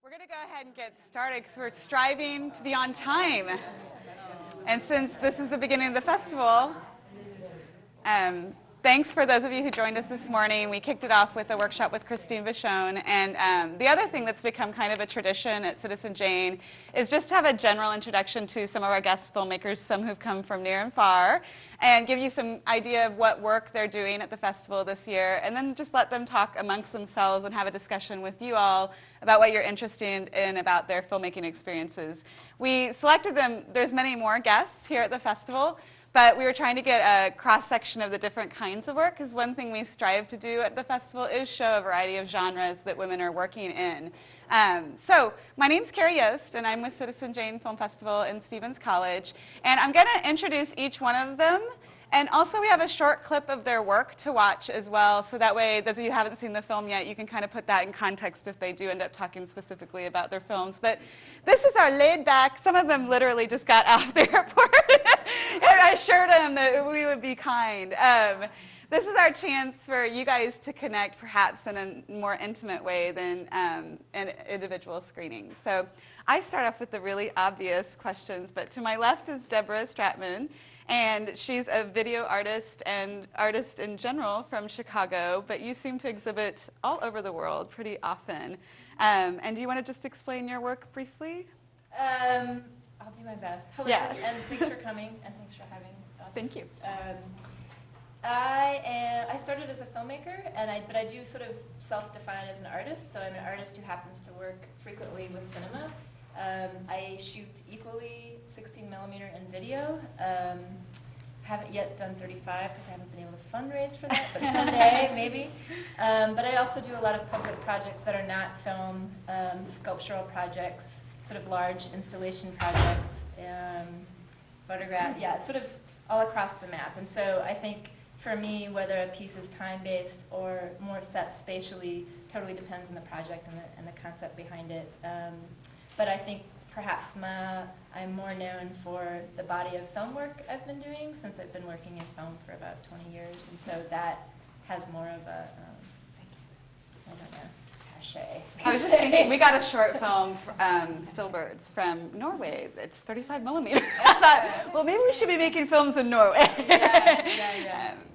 We're going to go ahead and get started because we're striving to be on time. And since this is the beginning of the festival, thanks for those of you who joined us this morning. We kicked it off with a workshop with Christine Vachon. And the other thing that's become kind of a tradition at Citizen Jane is just to have a general introduction to some of our guest filmmakers, some who've come from near and far, and give you some idea of what work they're doing at the festival this year, and then just let them talk amongst themselves and have a discussion with you all about what you're interested in about their filmmaking experiences. We selected them. There's many more guests here at the festival, but we were trying to get a cross-section of the different kinds of work, because one thing we strive to do at the festival is show a variety of genres that women are working in. So my name's Carrie Yost, and I'm with Citizen Jane Film Festival in Stevens College. And I'm going to introduce each one of them. And also we have a short clip of their work to watch as well, so that way those of you who haven't seen the film yet, you can kind of put that in context if they do end up talking specifically about their films. But this is our laid back, some of them literally just got off the airport, and I assured them that we would be kind. This is our chance for you guys to connect perhaps in a more intimate way than an individual screening. So I start off with the really obvious questions, but to my left is Deborah Stratman. And she's a video artist and artist in general from Chicago, but you seem to exhibit all over the world pretty often. And do you want to just explain your work briefly? I'll do my best. Hello, yeah. And thanks for coming, and thanks for having us. Thank you. I started as a filmmaker, but I do sort of self-define as an artist, so I'm an artist who happens to work frequently with cinema. I shoot equally 16mm and video. Haven't yet done 35 because I haven't been able to fundraise for that, but someday maybe. But I also do a lot of public projects that are not film, sculptural projects, sort of large installation projects, photograph. Yeah, it's sort of all across the map. And so I think for me, whether a piece is time-based or more set spatially, totally depends on the project and the concept behind it. But I think perhaps I'm more known for the body of film work I've been doing since I've been working in film for about 20 years. And so that has more of a, I don't know, cachet. I was just thinking, we got a short film, Stillbirds, from Norway. It's 35mm. I thought, well, maybe we should be making films in Norway.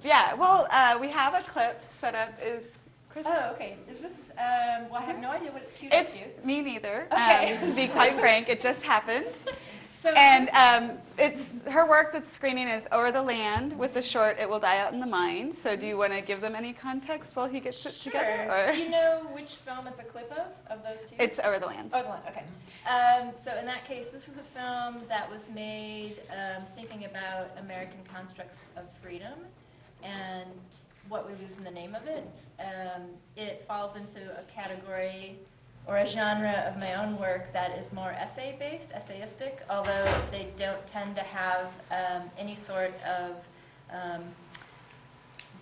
Yeah, well, we have a clip set up. Is Chris? Oh, okay. Is this, well, I have no idea what it's queued up to. Me neither. Okay. To be quite frank, it just happened. So and it's her work that's screening is O'er the Land with the short It Will Die Out in the Mind. So do you want to give them any context while he gets it together? Or? Do you know which film it's a clip of those two? It's O'er the Land. O'er the Land, okay. So in that case, this is a film that was made thinking about American constructs of freedom and what we lose in the name of it. It falls into a category or a genre of my own work that is more essay-based, essayistic, although they don't tend to have any sort of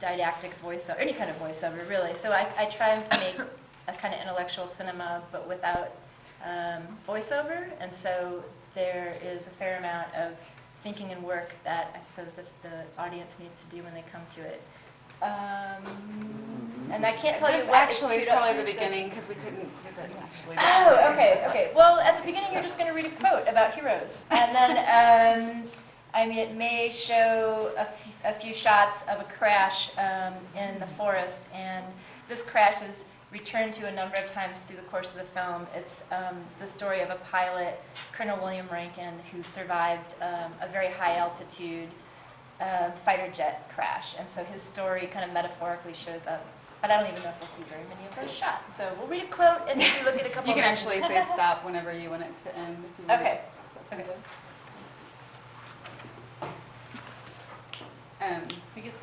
didactic voiceover, any kind of voiceover, really. So I try to make a kind of intellectual cinema, but without voiceover, and so there is a fair amount of thinking and work that I suppose the audience needs to do when they come to it. And I can't tell you what actually is probably the beginning because we couldn't actually. Oh, okay. Well, at the beginning, you're just going to read a quote about heroes, and then I mean, it may show a few shots of a crash in the forest, and this crash is returned to a number of times through the course of the film. It's the story of a pilot, Colonel William Rankin, who survived a very high altitude fighter jet crash, and so his story kind of metaphorically shows up. But I don't even know if we'll see very many of those shots. So we'll read a quote and maybe look at a couple. You can actually say stop whenever you want it to end. If you okay.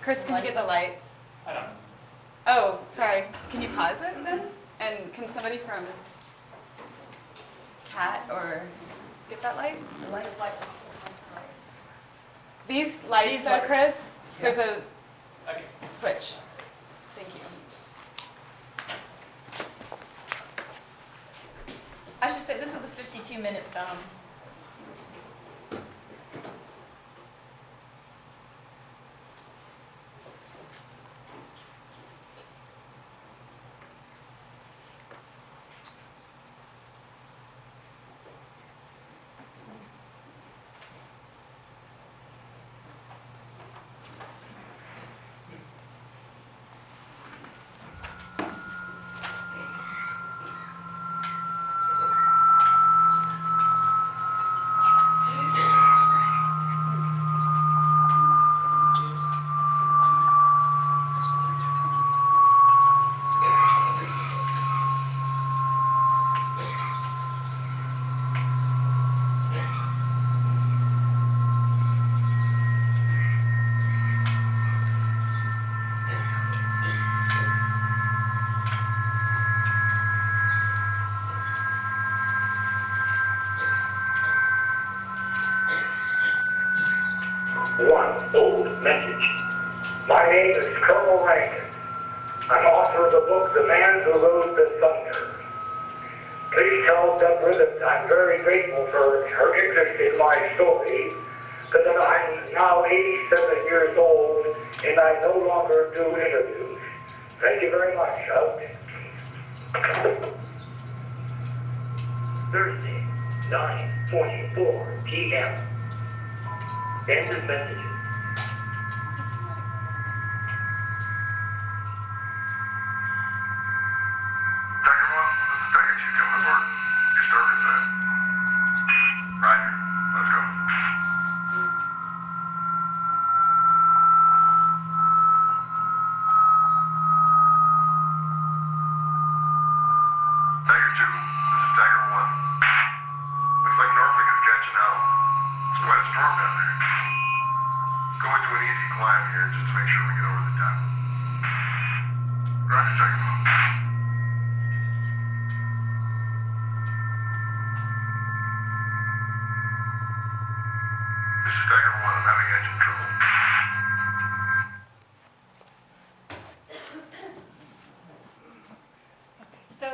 Chris, can you get the light? I don't know. Oh, sorry. Can you pause it then? And can somebody from Cat or get that light? The lights. These lights, though, Chris, there's a switch. Thank you. I should say this is a 52-minute film. old message. My name is Colonel Rankin. I'm author of the book, The Man Who Rode the Thunder. Please tell Deborah that I'm very grateful for her interest in my story, because I'm now 87 years old and I no longer do interviews. Thank you very much. Thursday, 9:44 p.m. End of messages. So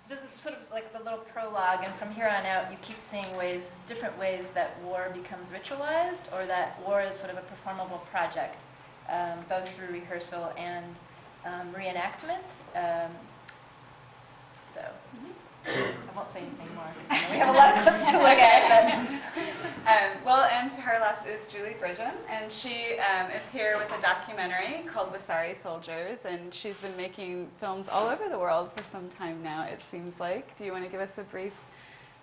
this is sort of like the little prologue, and from here on out, you keep seeing different ways that war becomes ritualized, or that war is sort of a performable project, both through rehearsal and reenactment. I won't say anything more, because we have a lot of clips to look at. Well, and to her left is Julie Bridgham, and she is here with a documentary called The Sorry Soldiers, and she's been making films all over the world for some time now, it seems like. Do you want to give us a brief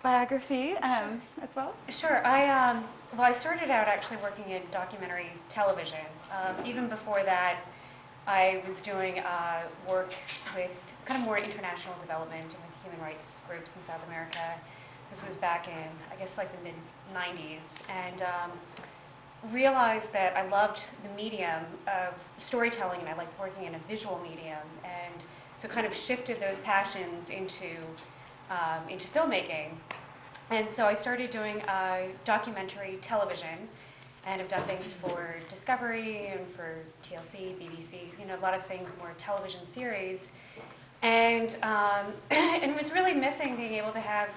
biography as well? Sure. I started out actually working in documentary television. Even before that, I was doing work with kind of more international development and with human rights groups in South America. This was back in, I guess, like the mid-90s, and realized that I loved the medium of storytelling, and I liked working in a visual medium, and so kind of shifted those passions into filmmaking. And so I started doing documentary television, and have done things for Discovery and for TLC, BBC, a lot of things, more television series. And and was really missing being able to have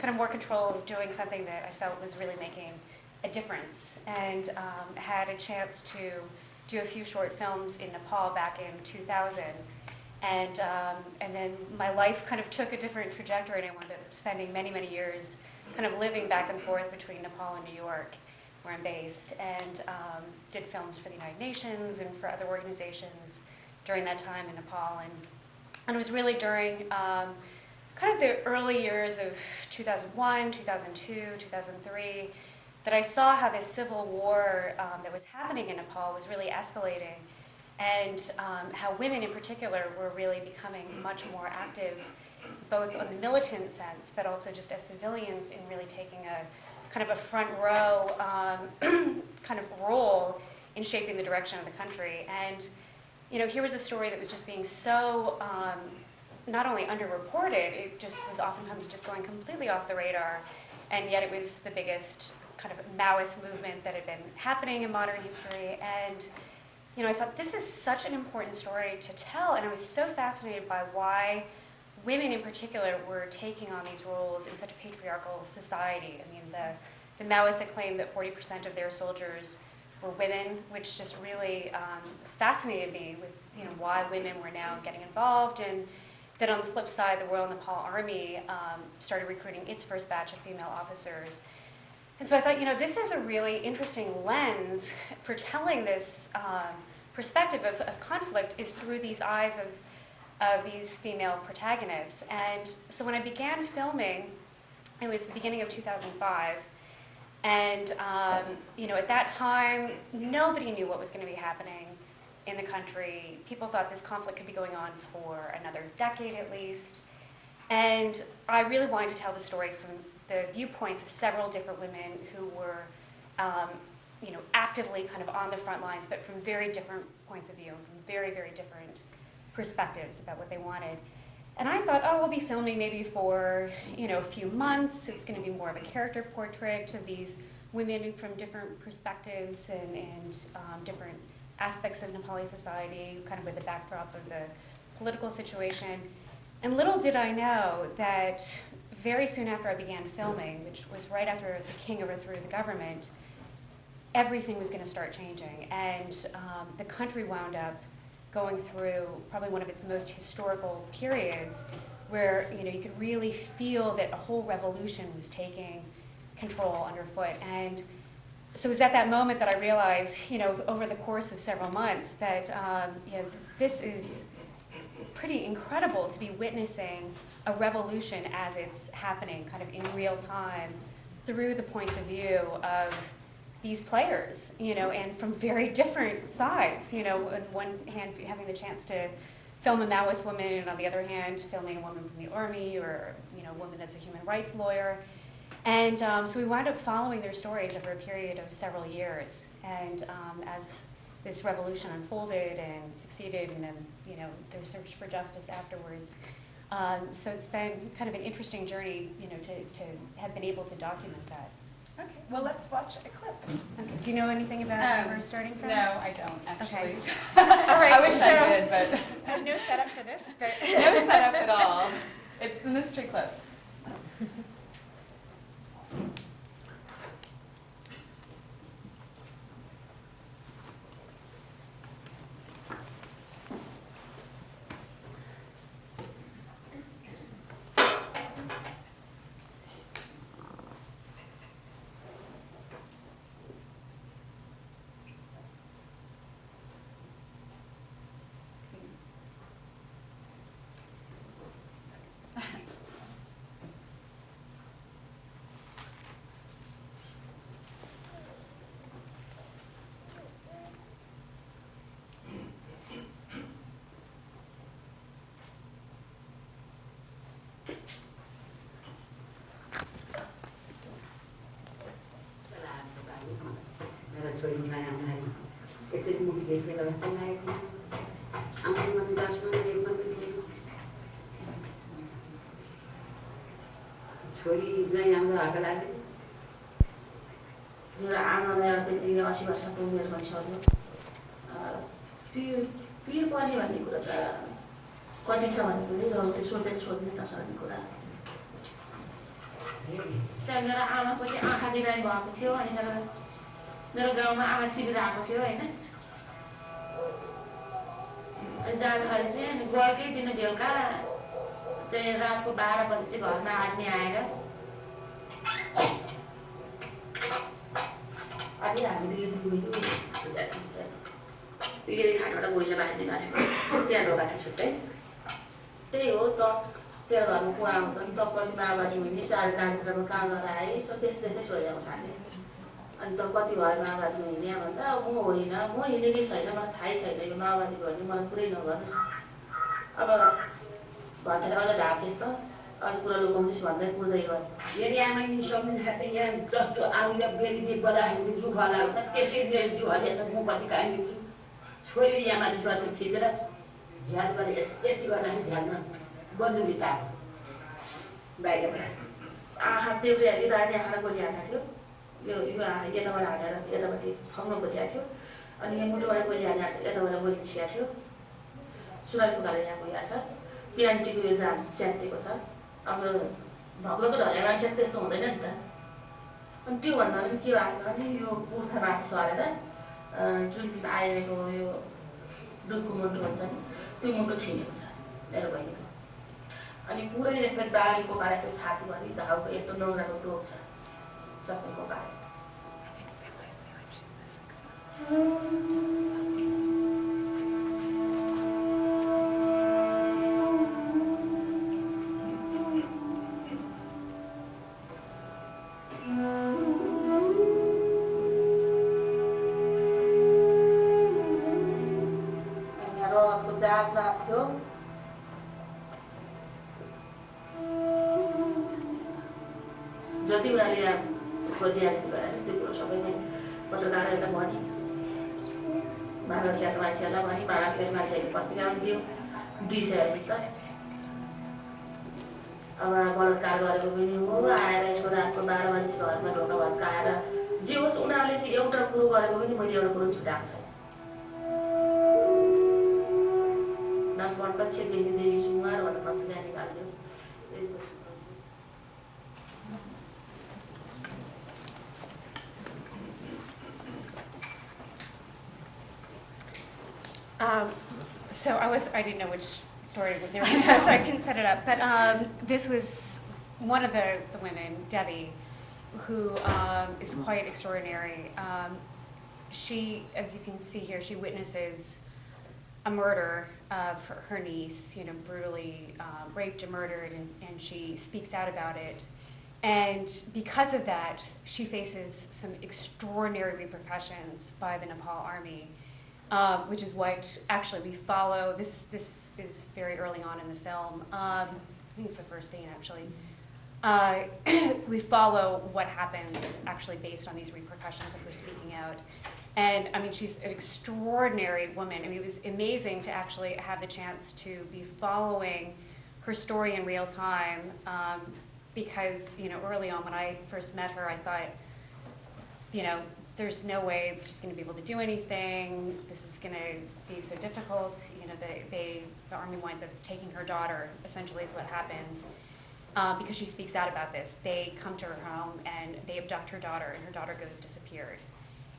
kind of more control of doing something that I felt was really making a difference. And had a chance to do a few short films in Nepal back in 2000. And then my life kind of took a different trajectory, and I wound up spending many, many years kind of living back and forth between Nepal and New York, where I'm based, and did films for the United Nations and for other organizations during that time in Nepal. And it was really during kind of the early years of 2001, 2002, 2003, that I saw how this civil war that was happening in Nepal was really escalating, and how women in particular were really becoming much more active, both on the militant sense, but also just as civilians in really taking a kind of a front row kind of role in shaping the direction of the country. And here was a story that was just being so not only underreported, it just was oftentimes just going completely off the radar, and yet it was the biggest kind of Maoist movement that had been happening in modern history. And I thought, this is such an important story to tell, and I was so fascinated by why women in particular were taking on these roles in such a patriarchal society. I mean, the Maoists had claimed that 40% of their soldiers were women, which just really fascinated me with why women were now getting involved. And then on the flip side, the Royal Nepal Army started recruiting its first batch of female officers. And so I thought, this is a really interesting lens for telling this perspective of conflict, is through these eyes of these female protagonists. And so when I began filming, it was the beginning of 2005. And at that time, nobody knew what was going to be happening in the country. People thought this conflict could be going on for another decade at least. And I really wanted to tell the story from the viewpoints of several different women who were actively kind of on the front lines, but from very different points of view, from very, very different perspectives about what they wanted. And I thought, I'll be filming maybe for a few months. It's going to be more of a character portrait of these women from different perspectives and different aspects of Nepali society, kind of with the backdrop of the political situation. And little did I know that very soon after I began filming, which was right after the king overthrew the government, everything was going to start changing. And the country wound up going through probably one of its most historical periods where you could really feel that a whole revolution was taking control underfoot. And so it was at that moment that I realized, over the course of several months, that this is pretty incredible to be witnessing a revolution as it's happening, kind of in real time, through the points of view of these players, and from very different sides. On one hand, having the chance to film a Maoist woman, and on the other hand, filming a woman from the army, or a woman that's a human rights lawyer. And so we wound up following their stories over a period of several years. And as this revolution unfolded and succeeded, and then their search for justice afterwards. So it's been kind of an interesting journey, to have been able to document that. Okay, well, let's watch a clip. Okay. Do you know anything about where we're starting from? No, I don't, actually. Okay. All right. I wish I did, but I have no setup for this, but no setup at all. It's the mystery clips. छोरी आमालाई यसरी मुखी देख्ने बेला चाहिँ लागेको थियो आमासँग चाहिँ 10 वर्ष एक मात्र थियो छोरी नै हाम्रो हाका लाग्यो मेरो आमालाई त्यति 80 वर्षको उमेरमा छोड्यो पिर पर्ने भन्ने कुरा त कति छ भन्ने कुरा त्यो सोच्नै नसक्ने कुरा त्यहाँ मेरो आमाको चाहिँ आँखा बिरामी भएको थियो अनि मेरो गाउँमा आमा शिविर आएको थियो हैन अनि जाँदाखेरि चाहिँ अनि गएकै दिन बेलुका चाहिँ रातको 12 बजे चाहिँ घरमा आदमी आएर अनि हामीले यो घाटबाट बोइला बाँध्ने गरेको त्यहाँ ढोका छुट्टै त्यही हो त तेरो घरमा को आउँछ नि त कति माओवादी हुने साल कार्यक्रममा कहाँ गरेर आए सो त्यस्तै छोडेर थाले अनि त कति भयो माओवादी हुने भन्दा म होइन म हिँडेकै छैन मलाई थाहै छैन यो माओवादी भन्ने मलाई पुरै नगर्नुहोस् अब भनेर अझ ढाँचे त अझ कुरा लोकाउँछ भन्दै कुर्दै गयो यदि आमा नि सम्झिँदा यहाँ जस्तो आउने बेली बदाहरू जिउ होला हुन्छ त्यसै मेरो जिउ हल्लिएछ म कति काम दिन्छु छोरी यहाँ माथि बसेर थिचेर झ्याल गरे यति गर्दाखेरि झ्यालमा बन्धु भित्ता बाहिरबाट आँखा देउले यताले आँखा गोली हानेको थियो यो यताबाट हानेर चाहिँ यतापट्टि खङ्ग गोली आएको थियो अनि यहाँ मुटुबाट गोली हानेर चाहिँ यताबाट गोली छिएको थियो सुनारको घाले यहाँ गइरहेको छ प्यान्टीको यो जान च्यातिएको छ अब भग्लोको ढल्या मान्छे त्यस्तो हुँदैन नि त अनि त्यो भन्दा पनि के भएको छ भने यो कुर्था माथि सरेर जुन आएको यो दुधको मुटु हुन्छ नि त्यो मुटु छिनेको छ मेरो बहिनीको अनि पुरै यस्तो दागीको पारेको छातीभरि घाउको यस्तो नङ्ग्राको टोक छ सबैको पारे जहाज भएको थियो जति उनीहरूले यहाँ खोजिहालेको गराएर त्यो कुरो सबैले पत्रकारहरूलाई भने भारतका मान्छेहरूलाई भने भारतका मान्छेहरूले पत्रिकामा दियो दिइसकेपछि त अब बलात्कार गरेको पनि हो आएर यसको रातको 12 बजी घरमा ढोका भत्काएर जे होस् उनीहरूले चाहिँ एउटा कुरो गरेको पनि मैले एउटा कुरो छुट्याएको छैन न प्रत्यक्ष देवी देवी सुँगार भनेर पत्रिका निकाल्यो So I didn't know which story they were going to have, so I couldn't set it up. But this was one of the women, Debbie, who is quite extraordinary. She, as you can see here, she witnesses a murder of her niece, you know, brutally raped and murdered, and she speaks out about it. And because of that, she faces some extraordinary repercussions by the Nepal army. Which is what actually we follow. This is very early on in the film. I think it's the first scene actually. We follow what happens actually based on these repercussions of her speaking out. And I mean, she's an extraordinary woman. I mean, it was amazing to actually have the chance to be following her story in real time because, you know, early on when I first met her, I thought, you know, there's no way she's going to be able to do anything. This is going to be so difficult. You know, the army winds up taking her daughter, essentially is what happens, because she speaks out about this. They come to her home and they abduct her daughter, and her daughter goes disappeared.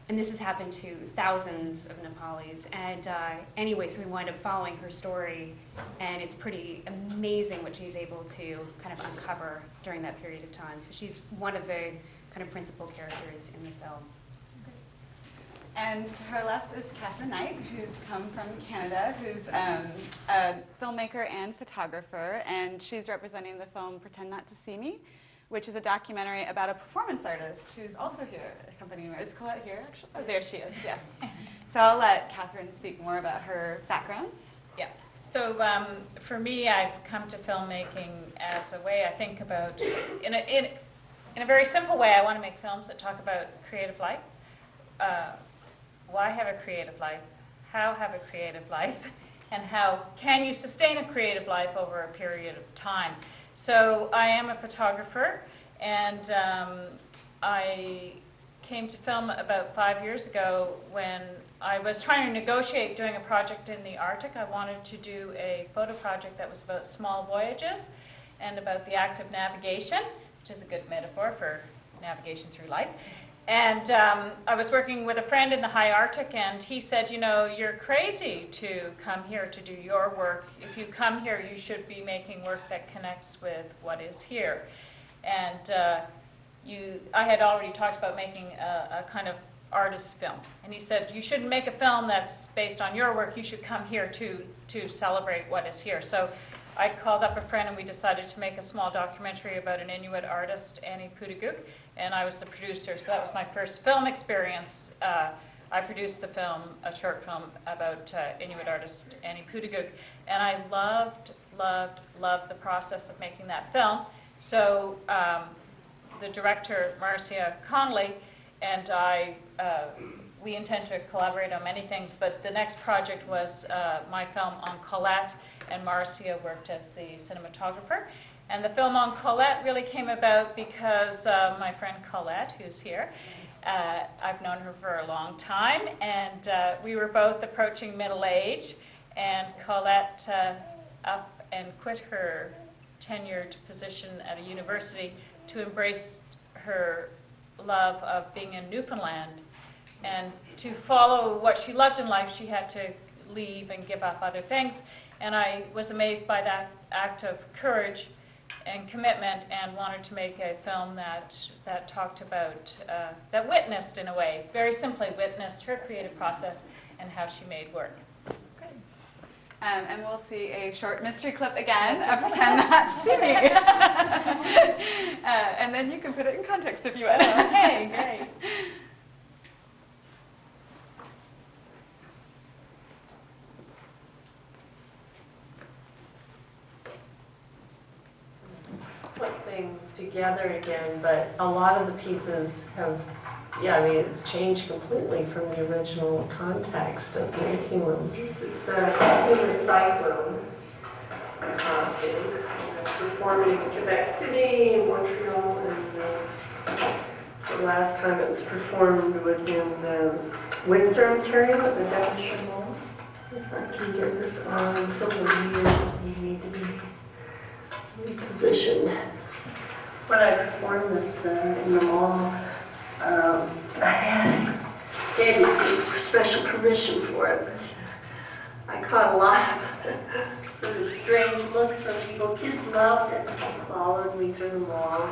And this has happened to thousands of Nepalis. And anyway, so we wind up following her story, and it's pretty amazing what she's able to kind of uncover during that period of time. So she's one of the kind of principal characters in the film. And to her left is Catherine Knight, who's come from Canada, who's a filmmaker and photographer, and she's representing the film Pretend Not to See Me, which is a documentary about a performance artist who's also here accompanying her. Is Colette here, actually? Oh, there she is, yes. So I'll let Catherine speak more about her background. Yeah. So for me, I've come to filmmaking as a way I think about, in a very simple way, I want to make films that talk about creative life. Why have a creative life? How have a creative life? And how can you sustain a creative life over a period of time? So I am a photographer, and I came to film about 5 years ago when I was trying to negotiate doing a project in the Arctic. I wanted to do a photo project that was about small voyages and about the act of navigation, which is a good metaphor for navigation through life. And I was working with a friend in the high Arctic, and he said, you know, you're crazy to come here to do your work. If you come here, you should be making work that connects with what is here. And I had already talked about making a kind of artist film. And he said, you shouldn't make a film that's based on your work. You should come here to celebrate what is here. So I called up a friend, and we decided to make a small documentary about an Inuit artist, Annie Putaguk, and I was the producer, so that was my first film experience. I produced the film, a short film about Inuit artist Annie Putaguk, and I loved the process of making that film. So the director, Marcia Connolly, and I, we intend to collaborate on many things, but the next project was my film on Colette, and Marcia worked as the cinematographer. And the film on Colette really came about because my friend Colette, who's here, I've known her for a long time, and we were both approaching middle age, and Colette up and quit her tenured position at a university to embrace her love of being in Newfoundland. And to follow what she loved in life, she had to leave and give up other things. And I was amazed by that act of courage and commitment, and wanted to make a film that talked about, that witnessed, in a way, very simply witnessed her creative process and how she made work. Great. And we'll see a short mystery clip again, Pretend Not to See Me. And then you can put it in context if you want. Okay, great. Put things together again, but a lot of the pieces have, yeah, I mean, it's changed completely from the original context of making them. This is a consumer cyclone costume, performing in Quebec City, Montreal, and last time it was performed was in Windsor, Ontario, at the Devonshire Mall. If I can get this on, so many years you need to be repositioned. When I performed this in the mall, they had to seek special permission for it. I caught a lot of sort of strange looks from people. Kids loved it. They followed me through the mall.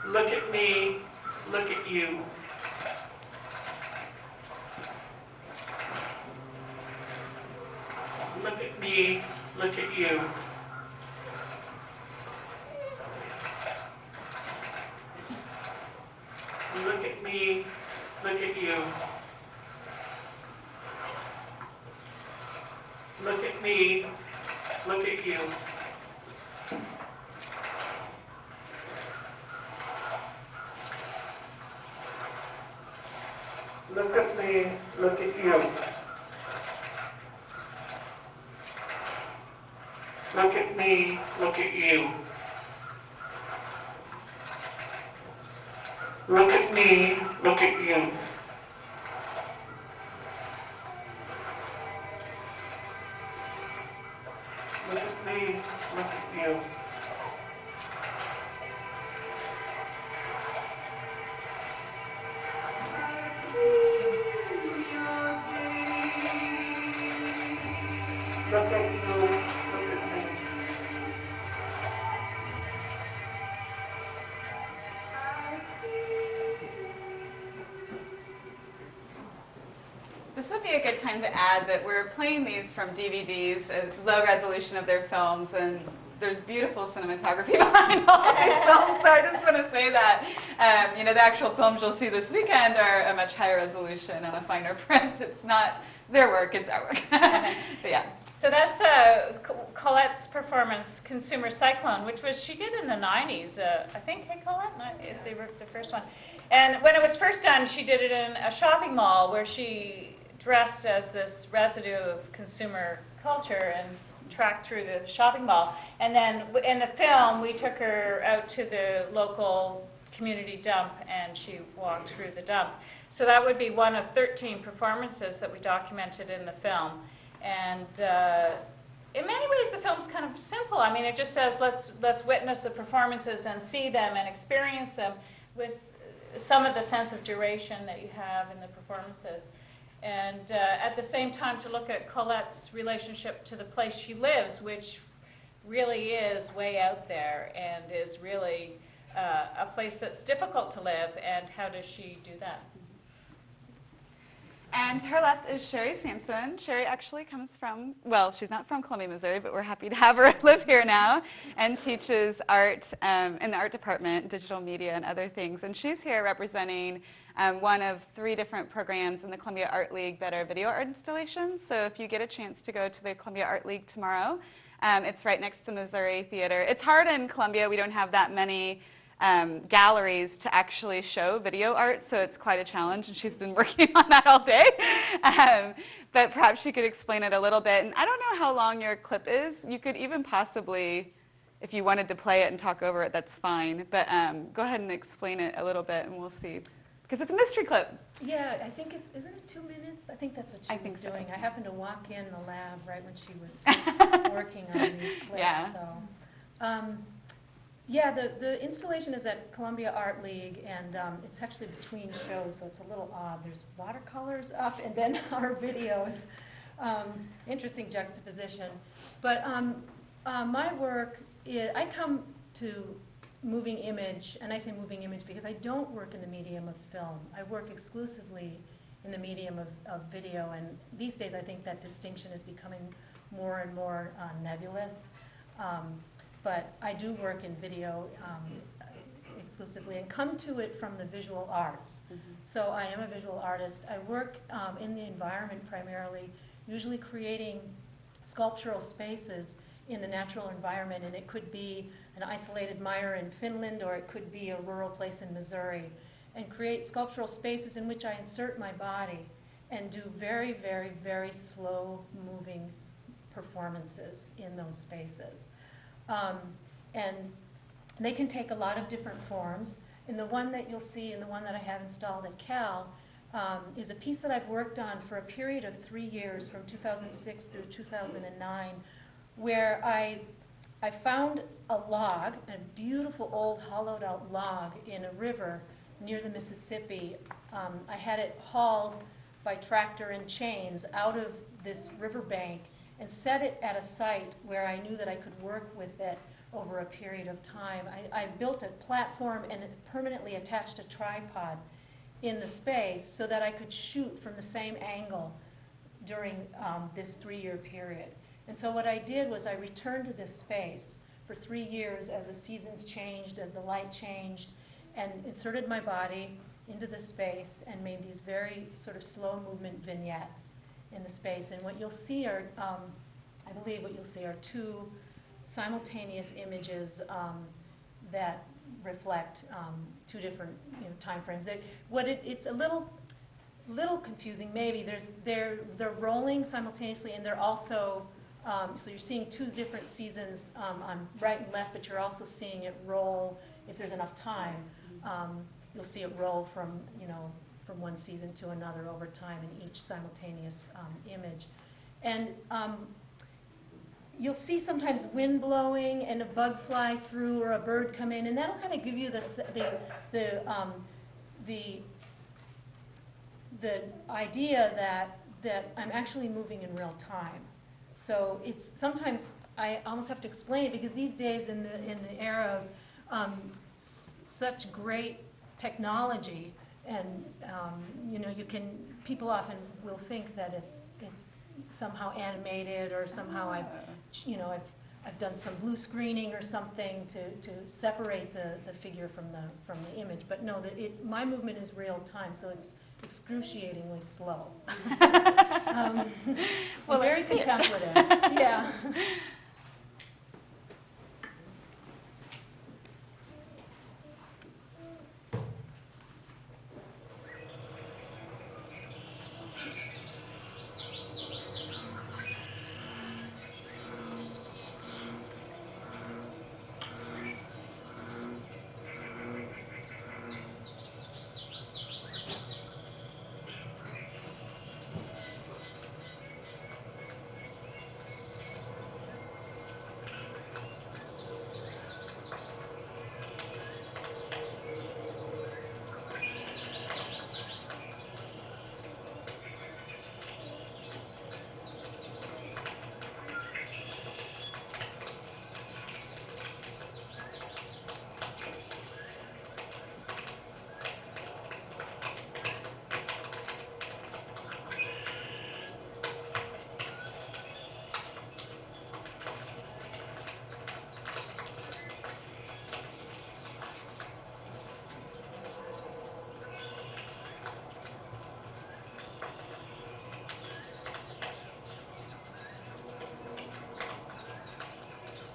Look at me, look at you. Look at me, look at you. Look at me, look at you. Look at me, look at you. Look at me, look at you. Look at me, look at you. Look at me, look at you. Look at me, look at you. Look at you, look at me. This would be a good time to add that we're playing these from DVDs, low resolution of their films, and there's beautiful cinematography behind all of these films, so I just want to say that. You know, the actual films you'll see this weekend are a much higher resolution and a finer print. It's not their work, it's our work. But yeah. So that's Colette's performance, Consumer Cyclone, which was she did in the 90s, I think. Hey, Colette, they were the first one. And when it was first done, she did it in a shopping mall where she dressed as this residue of consumer culture and tracked through the shopping mall. And then in the film, we took her out to the local community dump, and she walked through the dump. So that would be one of 13 performances that we documented in the film. And in many ways, the film's kind of simple. I mean, it just says, let's witness the performances and see them and experience them with some of the sense of duration that you have in the performances. And at the same time, to look at Colette's relationship to the place she lives, which really is way out there and is really a place that's difficult to live, and how does she do that? And to her left is Sherry Sampson. Sherry actually comes from, well, she's not from Columbia, Missouri, but we're happy to have her live here now, and teaches art in the art department, digital media and other things. And she's here representing one of 3 different programs in the Columbia Art League that are video art installations. So if you get a chance to go to the Columbia Art League tomorrow, it's right next to Missouri Theater. It's hard in Columbia. We don't have that many galleries to actually show video art, so it's quite a challenge, and she's been working on that all day. But perhaps she could explain it a little bit. And I don't know how long your clip is. You could even possibly, if you wanted to play it and talk over it, that's fine. But go ahead and explain it a little bit, and we'll see. Because it's a mystery clip. Yeah, I think isn't it 2 minutes? I think that's what she was doing. I happened to walk in the lab right when she was working on these clips. Yeah. So. Yeah, the installation is at Columbia Art League, and it's actually between shows, so it's a little odd. There's watercolors up, and then our videos. Interesting juxtaposition. But my work, I come to moving image, and I say moving image because I don't work in the medium of film. I work exclusively in the medium of video, and these days I think that distinction is becoming more and more nebulous. But I do work in video exclusively and come to it from the visual arts. So I am a visual artist. I work in the environment primarily, usually creating sculptural spaces in the natural environment, and it could be an isolated mire in Finland, or it could be a rural place in Missouri, and create sculptural spaces in which I insert my body and do very, very, very slow moving performances in those spaces. And they can take a lot of different forms. And the one that you'll see, and the one that I have installed at Cal, is a piece that I've worked on for a period of 3 years, from 2006 through 2009, where I found a log, a beautiful old hollowed out log in a river near the Mississippi. I had it hauled by tractor and chains out of this riverbank and set it at a site where I knew that I could work with it over a period of time. I built a platform and permanently attached a tripod in the space so that I could shoot from the same angle during this 3-year period. And so what I did was I returned to this space for 3 years as the seasons changed, as the light changed, and inserted my body into the space and made these very sort of slow movement vignettes in the space. And what you'll see are, I believe what you'll see are 2 simultaneous images that reflect 2 different time frames. It's a little confusing maybe. They're rolling simultaneously, and they're also, so you're seeing 2 different seasons on right and left, but you're also seeing it roll. If there's enough time, you'll see it roll from one season to another over time in each simultaneous image. And you'll see sometimes wind blowing and a bug fly through or a bird come in, and that'll kind of give you the idea that I'm actually moving in real time. So it's sometimes I almost have to explain it, because these days in the era of such great technology, and people often will think that it's somehow animated, or somehow I've done some blue screening or something to separate the figure from the image. But no, my movement is real time, so it's excruciatingly slow. Well, very contemplative. Yeah.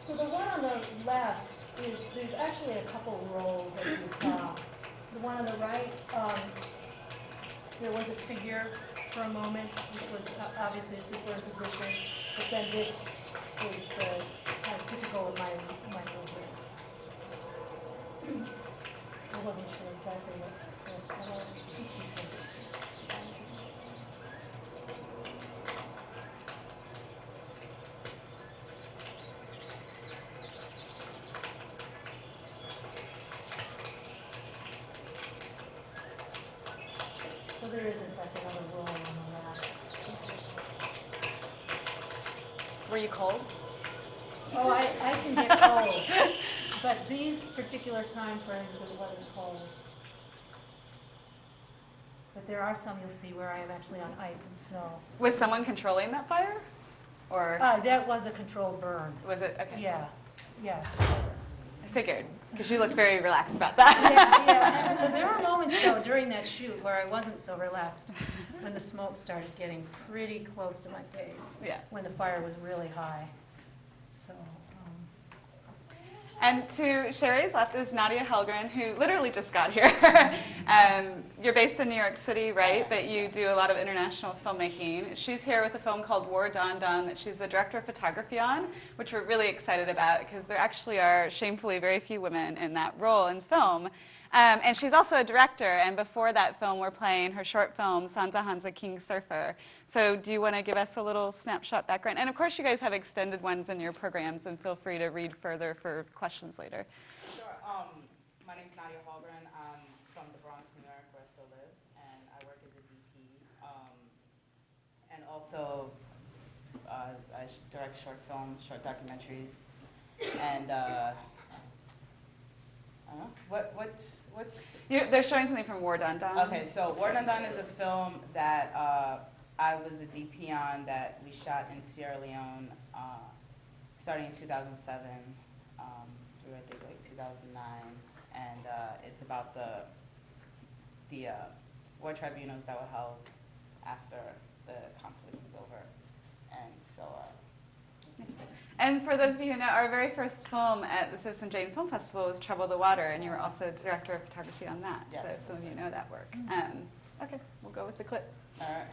So the one on the left there's actually a couple rolls, as you saw. The one on the right, there was a figure for a moment, which was obviously a superimposition, but then this is the kind of typical of my movement. I wasn't sure exactly what I don't think she said. So there is, in fact, another roll on the left. Were you cold? Oh, I can get cold, but these particular time frames, it wasn't cold. But there are some you'll see where I am actually on ice and snow. Was someone controlling that fire? Or That was a controlled burn. was it? Okay. Yeah, yeah. I figured, because you looked very relaxed about that. Yeah. There were moments, though, during that shoot where I wasn't so relaxed, when the smoke started getting pretty close to my face, Yeah. when the fire was really high. So, And to Sherry's left is Nadia Helgren, who literally just got here. You're based in New York City, right? But you do a lot of international filmmaking. She's here with a film called War Dawn Dawn that she's the director of photography on, which we're really excited about because there actually are shamefully very few women in that role in film. And she's also a director, and before that film, we're playing her short film, Sansa Hansa King Surfer. So do you want to give us a little snapshot background? And of course, you guys have extended ones in your programs, and feel free to read further for questions later. Sure. My name's Nadia Hallgren. I'm from the Bronx, New York, where I still live, and I work as a DP. And also, I direct short films, short documentaries, and I don't know, what's They're showing something from War Dawn Dawn. Okay, so War Dawn Dawn is a film that I was a DP on that we shot in Sierra Leone starting in 2007 through I think like 2009, and it's about the war tribunals that were held after the conflict was over, and so. And for those of you who know, our very first film at the Citizen Jane Film Festival was Trouble the Water, and you were also director of photography on that. Yes. So some of you know that work. Okay, we'll go with the clip. All right.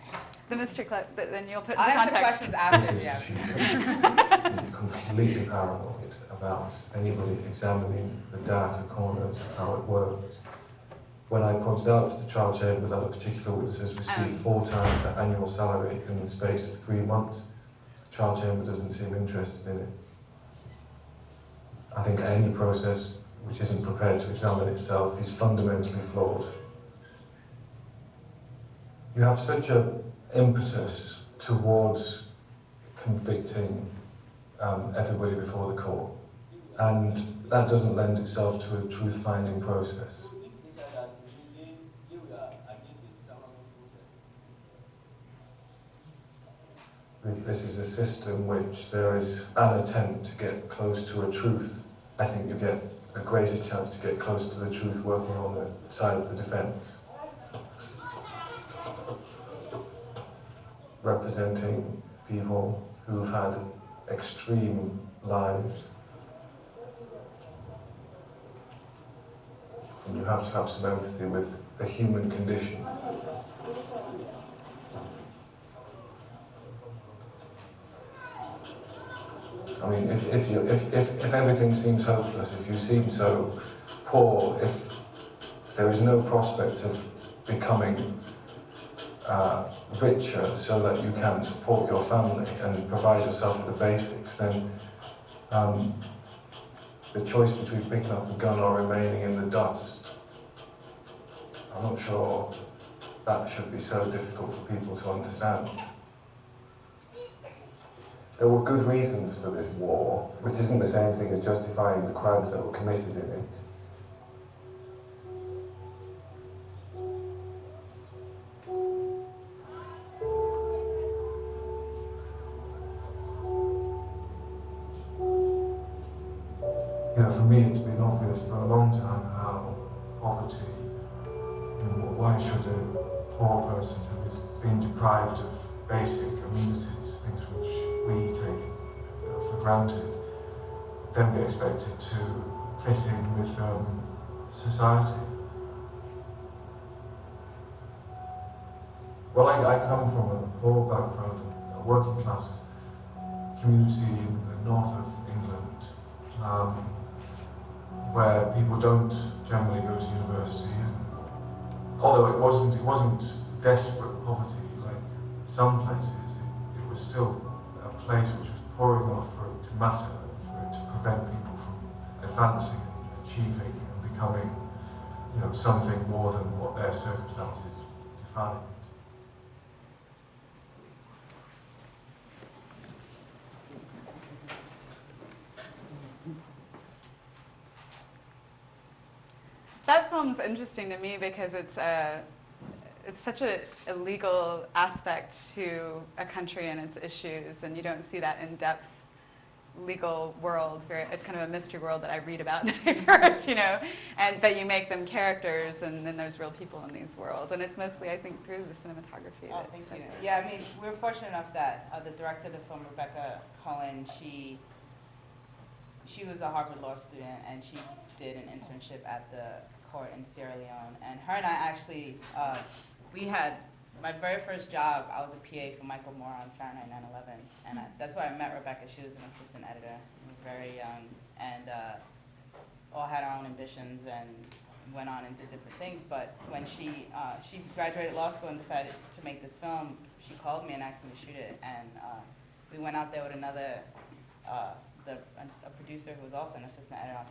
The mystery clip that then you'll put into I have context. questions after, yeah. Completely paranoid about anybody examining the darker corners of how it works. When I pointed out to the trial chamber that a particular witness has received 4 times their annual salary in the space of 3 months, the trial chamber doesn't seem interested in it. I think any process which isn't prepared to examine itself is fundamentally flawed. You have such an impetus towards convicting everybody before the court, and that doesn't lend itself to a truth-finding process. This is a system which there is an attempt to get close to a truth. I think you get a greater chance to get close to the truth working on the side of the defense. Representing people who've had extreme lives. And you have to have some empathy with the human condition. I mean, if everything seems hopeless, if you seem so poor, if there is no prospect of becoming richer so that you can support your family and provide yourself with the basics, then the choice between picking up a gun or remaining in the dust, I'm not sure that should be so difficult for people to understand. There were good reasons for this war, which isn't the same thing as justifying the crimes that were committed in it. You know, for me it's been obvious for a long time how poverty, why should a poor person who is being deprived of basic amenities, things which we take for granted, then be expected to fit in with society. Well, I come from a poor background, a working class community in the north of England, where people don't generally go to university. And although it wasn't desperate poverty like some places, it was still a place which was poor enough for it to matter, for it to prevent people from advancing and achieving and becoming, something more than what their circumstances defined. That film's interesting to me because it's such a legal aspect to a country and its issues, and you don't see that in-depth legal world. It's kind of a mystery world that I read about in the papers, and that you make them characters, and then there's real people in these worlds. And it's mostly, I think, through the cinematography. Oh, thank you. Yeah, I mean, we're fortunate enough that the director of the film, Rebecca Cullen, she she was a Harvard Law student, and she did an internship at the court in Sierra Leone. And her and I actually, we had, my very first job, I was a PA for Michael Moore on Fahrenheit 9/11. And that's where I met Rebecca. She was an assistant editor. We were very young, and all had our own ambitions and went on and did different things. But when she graduated law school and decided to make this film, she called me and asked me to shoot it. And we went out there with another, a producer who was also an assistant editor on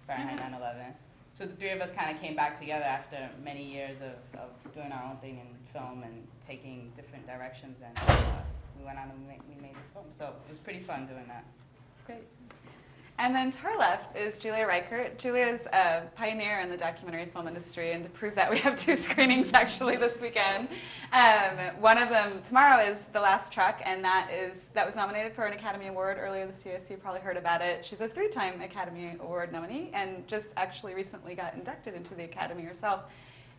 Fahrenheit 9/11. So the three of us kind of came back together after many years of doing our own thing in film and taking different directions, and we went on and we made this film. So it was pretty fun doing that. Great. And then to her left is Julia Reichert. Julia's a pioneer in the documentary film industry, and to prove that, we have 2 screenings actually this weekend. One of them tomorrow is The Last Truck, and that was nominated for an Academy Award earlier this year, so you probably heard about it. She's a 3-time Academy Award nominee, and just actually recently got inducted into the Academy herself.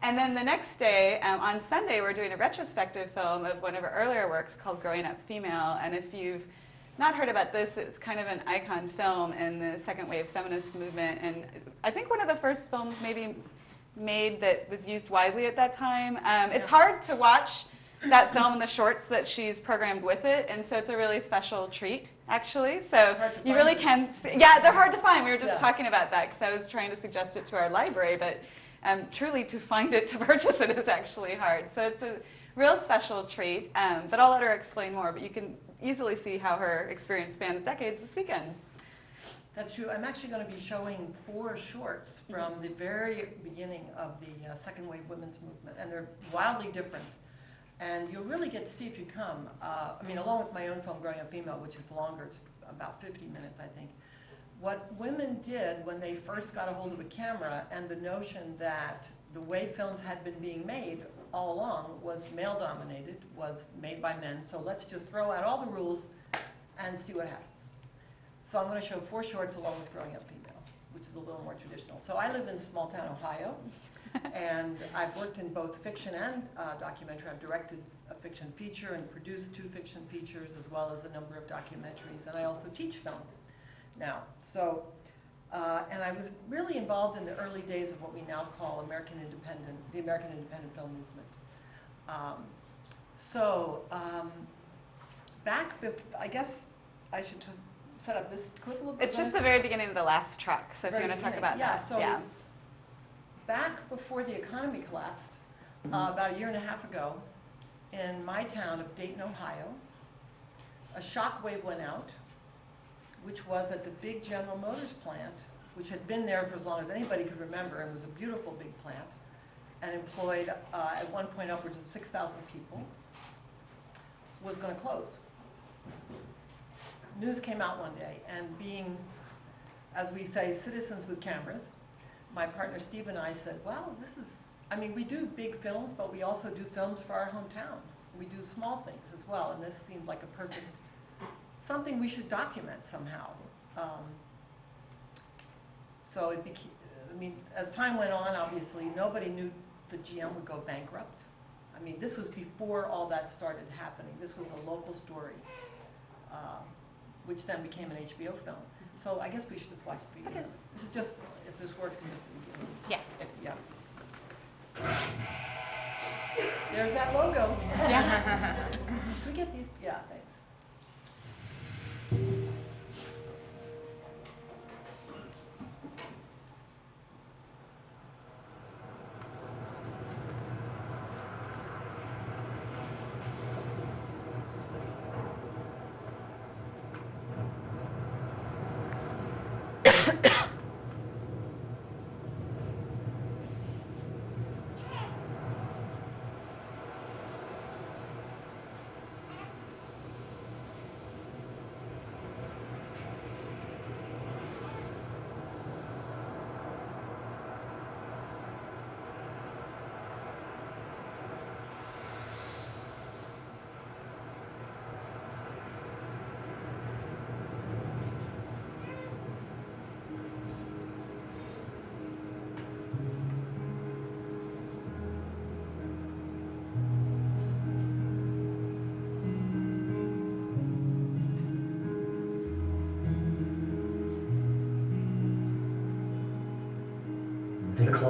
And then the next day, on Sunday, we're doing a retrospective film of one of her earlier works called Growing Up Female, and if you've not heard about this, it's kind of an icon film in the second wave feminist movement, and I think one of the first films maybe made that was used widely at that time. It's hard to watch that film in the shorts that she's programmed with it, and so it's a really special treat, actually. So you really can see, yeah, they're hard to find. We were just talking about that because I was trying to suggest it to our library, but truly to find it, to purchase it is actually hard. So it's a real special treat, but I'll let her explain more, but you can easily see how her experience spans decades this weekend. That's true. I'm actually going to be showing 4 shorts from the very beginning of the second wave women's movement, and they're wildly different. And you'll really get to see if you come. I mean, along with my own film, Growing Up Female, which is longer, it's about 50 minutes, I think. What women did when they first got a hold of a camera, and the notion that the way films had been being made all along was male-dominated, was made by men, so let's just throw out all the rules and see what happens. So I'm going to show 4 shorts along with Growing Up Female, which is a little more traditional. So I live in small-town Ohio, and I've worked in both fiction and documentary. I've directed a fiction feature and produced 2 fiction features, as well as a number of documentaries, and I also teach film now. So, and I was really involved in the early days of what we now call the American Independent Film Movement. Back before, I guess I should set up this clip a little bit. It's just the very beginning of The Last Truck, so if you want to talk about that. So back before the economy collapsed, about 1.5 years ago, in my town of Dayton, Ohio, a shock wave went out, which was at the big General Motors plant, which had been there for as long as anybody could remember and was a beautiful big plant, and employed at one point upwards of 6,000 people, was going to close. News came out one day, and being, as we say, citizens with cameras, my partner Steve and I said, well, this is, I mean, we do big films, but we also do films for our hometown. We do small things as well, and this seemed like a perfect, something we should document somehow. So it became, I mean, as time went on, obviously, nobody knew the GM would go bankrupt. I mean, this was before all that started happening. This was a local story, which then became an HBO film. So I guess we should just watch the video. Okay. This is just, if this works, it's just the beginning. Yeah. There's that logo. Yeah. Can we get these? Yeah, thanks.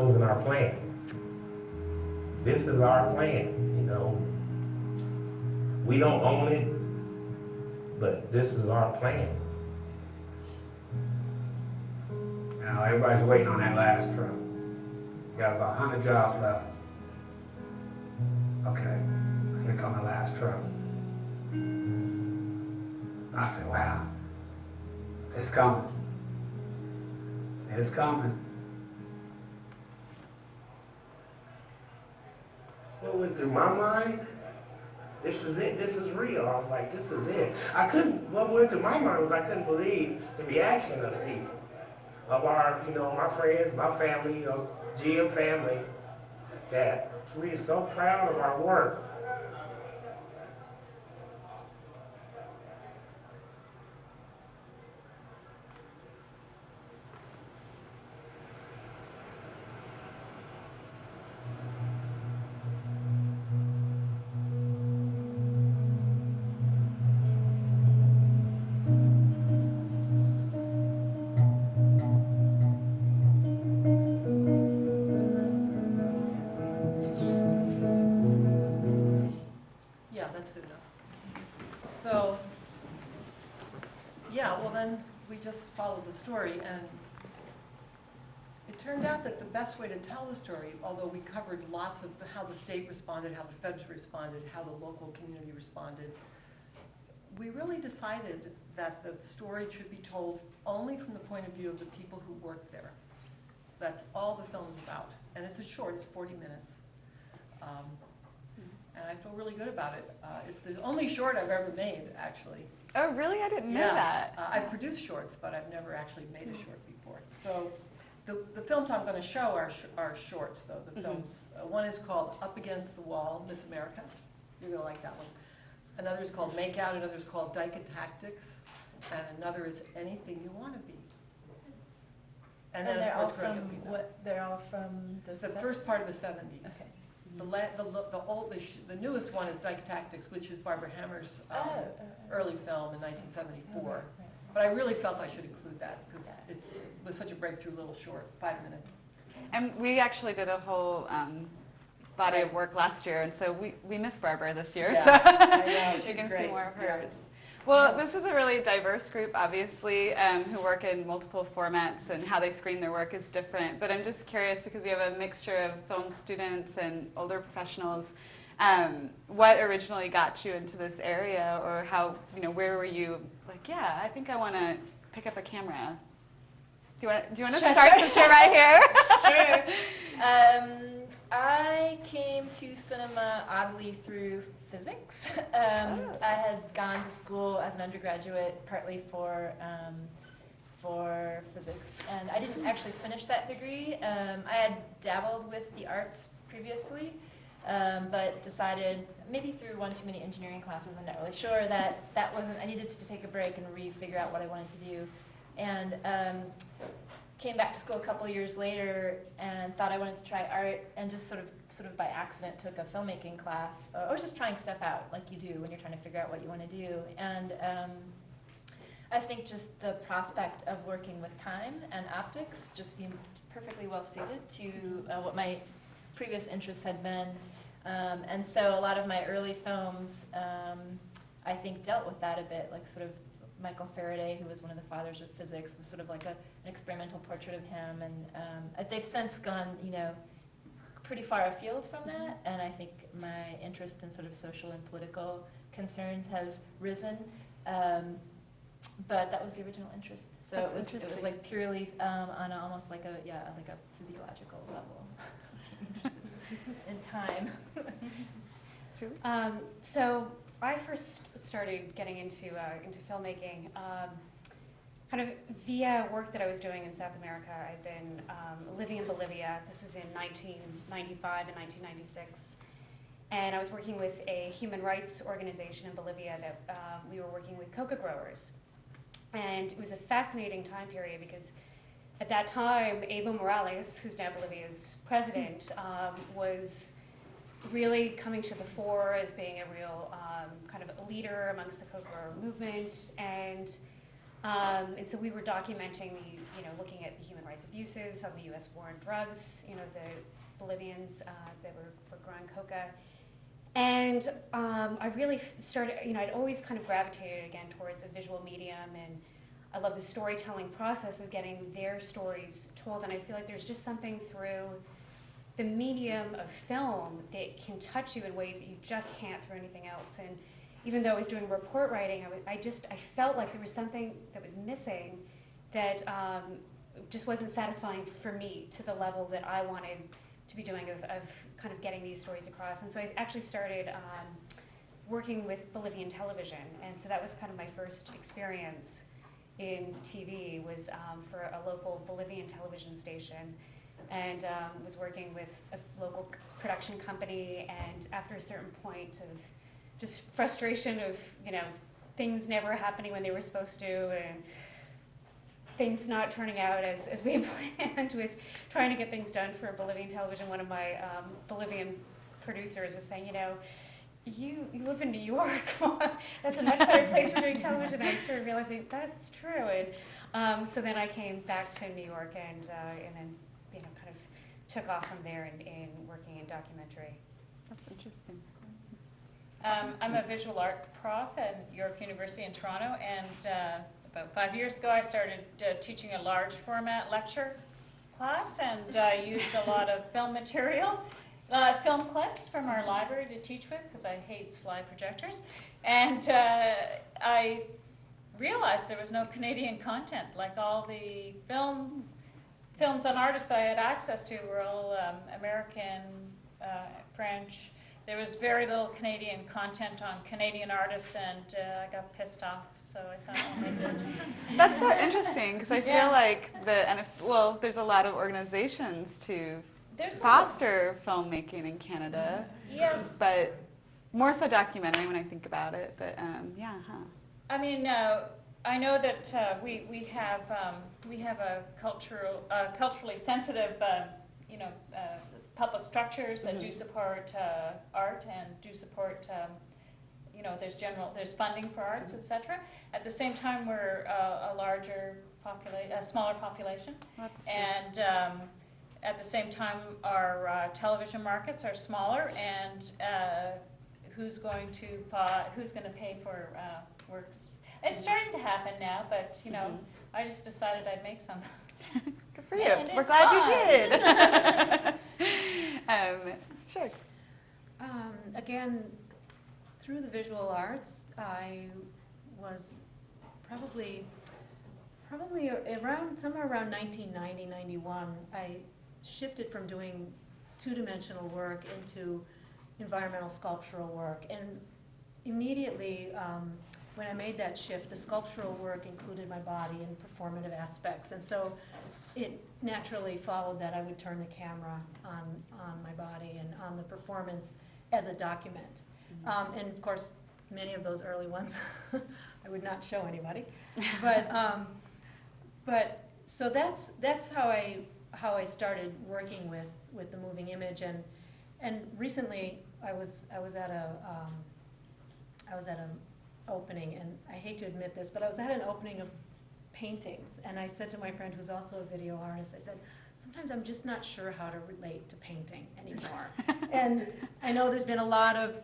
chosen our plan. This is our plan, you know. We don't own it, but this is our plan. Now, everybody's waiting on that last truck. Got about 100 jobs left. Okay, here come the last truck. I said, wow, it's coming. It's coming. What went through my mind? This is it, this is real. I was like, this is it. What went through my mind was I couldn't believe the reaction of the people, of our, you know, my friends, my family, you know, GM family, that we are so proud of our work. Yeah, that's good enough. So, yeah, well then, we just followed the story, and it turned out that the best way to tell the story, although we covered lots of how the state responded, how the feds responded, how the local community responded, we really decided that the story should be told only from the point of view of the people who work there. So that's all the film's about. And it's a short, it's 40 minutes. And I feel really good about it. It's the only short I've ever made, actually. Oh, really? I didn't know that. I've produced shorts, but I've never actually made a short before. So the films I'm going to show are shorts, though, the films. One is called Up Against the Wall, Miss America. You're going to like that one. Another is called Make Out, another is called Dyke Tactics, and another is Anything You Want to Be. And then, they're of all course, Growing from Up Female. what? They're all from the First part of the 70s. Okay. The newest one is Dyke Tactics, which is Barbara Hammer's early film in 1974. But I really felt I should include that because it was such a breakthrough little short, 5 minutes. And we actually did a whole body of work last year, and so we miss Barbara this year, Yeah, so I know, you she's can great. see more of Yeah. hers. Well, this is a really diverse group, obviously, who work in multiple formats, and how they screen their work is different. But I'm just curious, because we have a mixture of film students and older professionals, what originally got you into this area, or how, you know, where were you, like, yeah, I think I want to pick up a camera. Do you want to start the show right here? Sure. I came to cinema oddly through physics. I had gone to school as an undergraduate partly for physics, and I didn't actually finish that degree. I had dabbled with the arts previously, but decided, maybe through one too many engineering classes, I'm not really sure, that wasn't, I needed to take a break and re-figure out what I wanted to do. And came back to school a couple years later and thought I wanted to try art, and just sort of by accident took a filmmaking class. I was just trying stuff out like you do when you're trying to figure out what you want to do. And I think just the prospect of working with time and optics just seemed perfectly well suited to what my previous interests had been. And so a lot of my early films, I think, dealt with that a bit, like sort of Michael Faraday, who was one of the fathers of physics, was sort of like an experimental portrait of him, and they've since gone, you know, pretty far afield from that, and I think my interest in sort of social and political concerns has risen, but that was the original interest. So it was like purely on almost like a physiological level in time. So I first started getting into filmmaking kind of via work that I was doing in South America. I'd been living in Bolivia. This was in 1995 and 1996. And I was working with a human rights organization in Bolivia that we were working with coca growers. And it was a fascinating time period because at that time, Evo Morales, who's now Bolivia's president, was really coming to the fore as being a real kind of a leader amongst the coca grower movement. And And so we were documenting looking at the human rights abuses of the U.S. war on drugs, the Bolivians that were growing coca. And I really started, I'd always kind of gravitated again towards a visual medium, and I love the storytelling process of getting their stories told. And I feel like there's just something through the medium of film that can touch you in ways that you just can't through anything else. And even though I was doing report writing, I felt like there was something that was missing that just wasn't satisfying for me to the level that I wanted to be doing of kind of getting these stories across. And so I actually started working with Bolivian television. And so that was kind of my first experience in TV, was for a local Bolivian television station. And was working with a local production company. And after a certain point of just frustration of, things never happening when they were supposed to, and things not turning out as we had planned with trying to get things done for Bolivian television. One of my Bolivian producers was saying, you live in New York. That's a much better place for doing television. And I started realizing that's true. And so then I came back to New York and then kind of took off from there in working in documentary. That's interesting. I'm a visual art prof at York University in Toronto, and about 5 years ago I started teaching a large format lecture class, and I used a lot of film material, film clips from our library to teach with, because I hate slide projectors. And I realized there was no Canadian content. Like, all the films on artists that I had access to were all American, French. There was very little Canadian content on Canadian artists, and I got pissed off, so I thought, oh my God. That's so interesting, because I feel like there's a lot of organizations to foster filmmaking in Canada. Yes. But more so documentary when I think about it, but I mean, I know that we have a culturally sensitive, public structures that do support art and do support, there's funding for arts, etc. At the same time, we're a smaller population. That's true. And at the same time, our television markets are smaller, and who's going to pay for works? It's starting to happen now, but I just decided I'd make some. Good for you. We're glad you did. Sure. Again, through the visual arts, I was probably somewhere around 1990, 91, I shifted from doing two-dimensional work into environmental sculptural work. And immediately, when I made that shift, the sculptural work included my body and performative aspects. And so it naturally followed that I would turn the camera on my body and on the performance as a document. And of course, many of those early ones I would not show anybody. But so that's how I started working with the moving image. And recently I was at an opening, and I hate to admit this, but I was at an opening of paintings, and I said to my friend who's also a video artist, I said, sometimes I'm just not sure how to relate to painting anymore. And I know there's been a lot of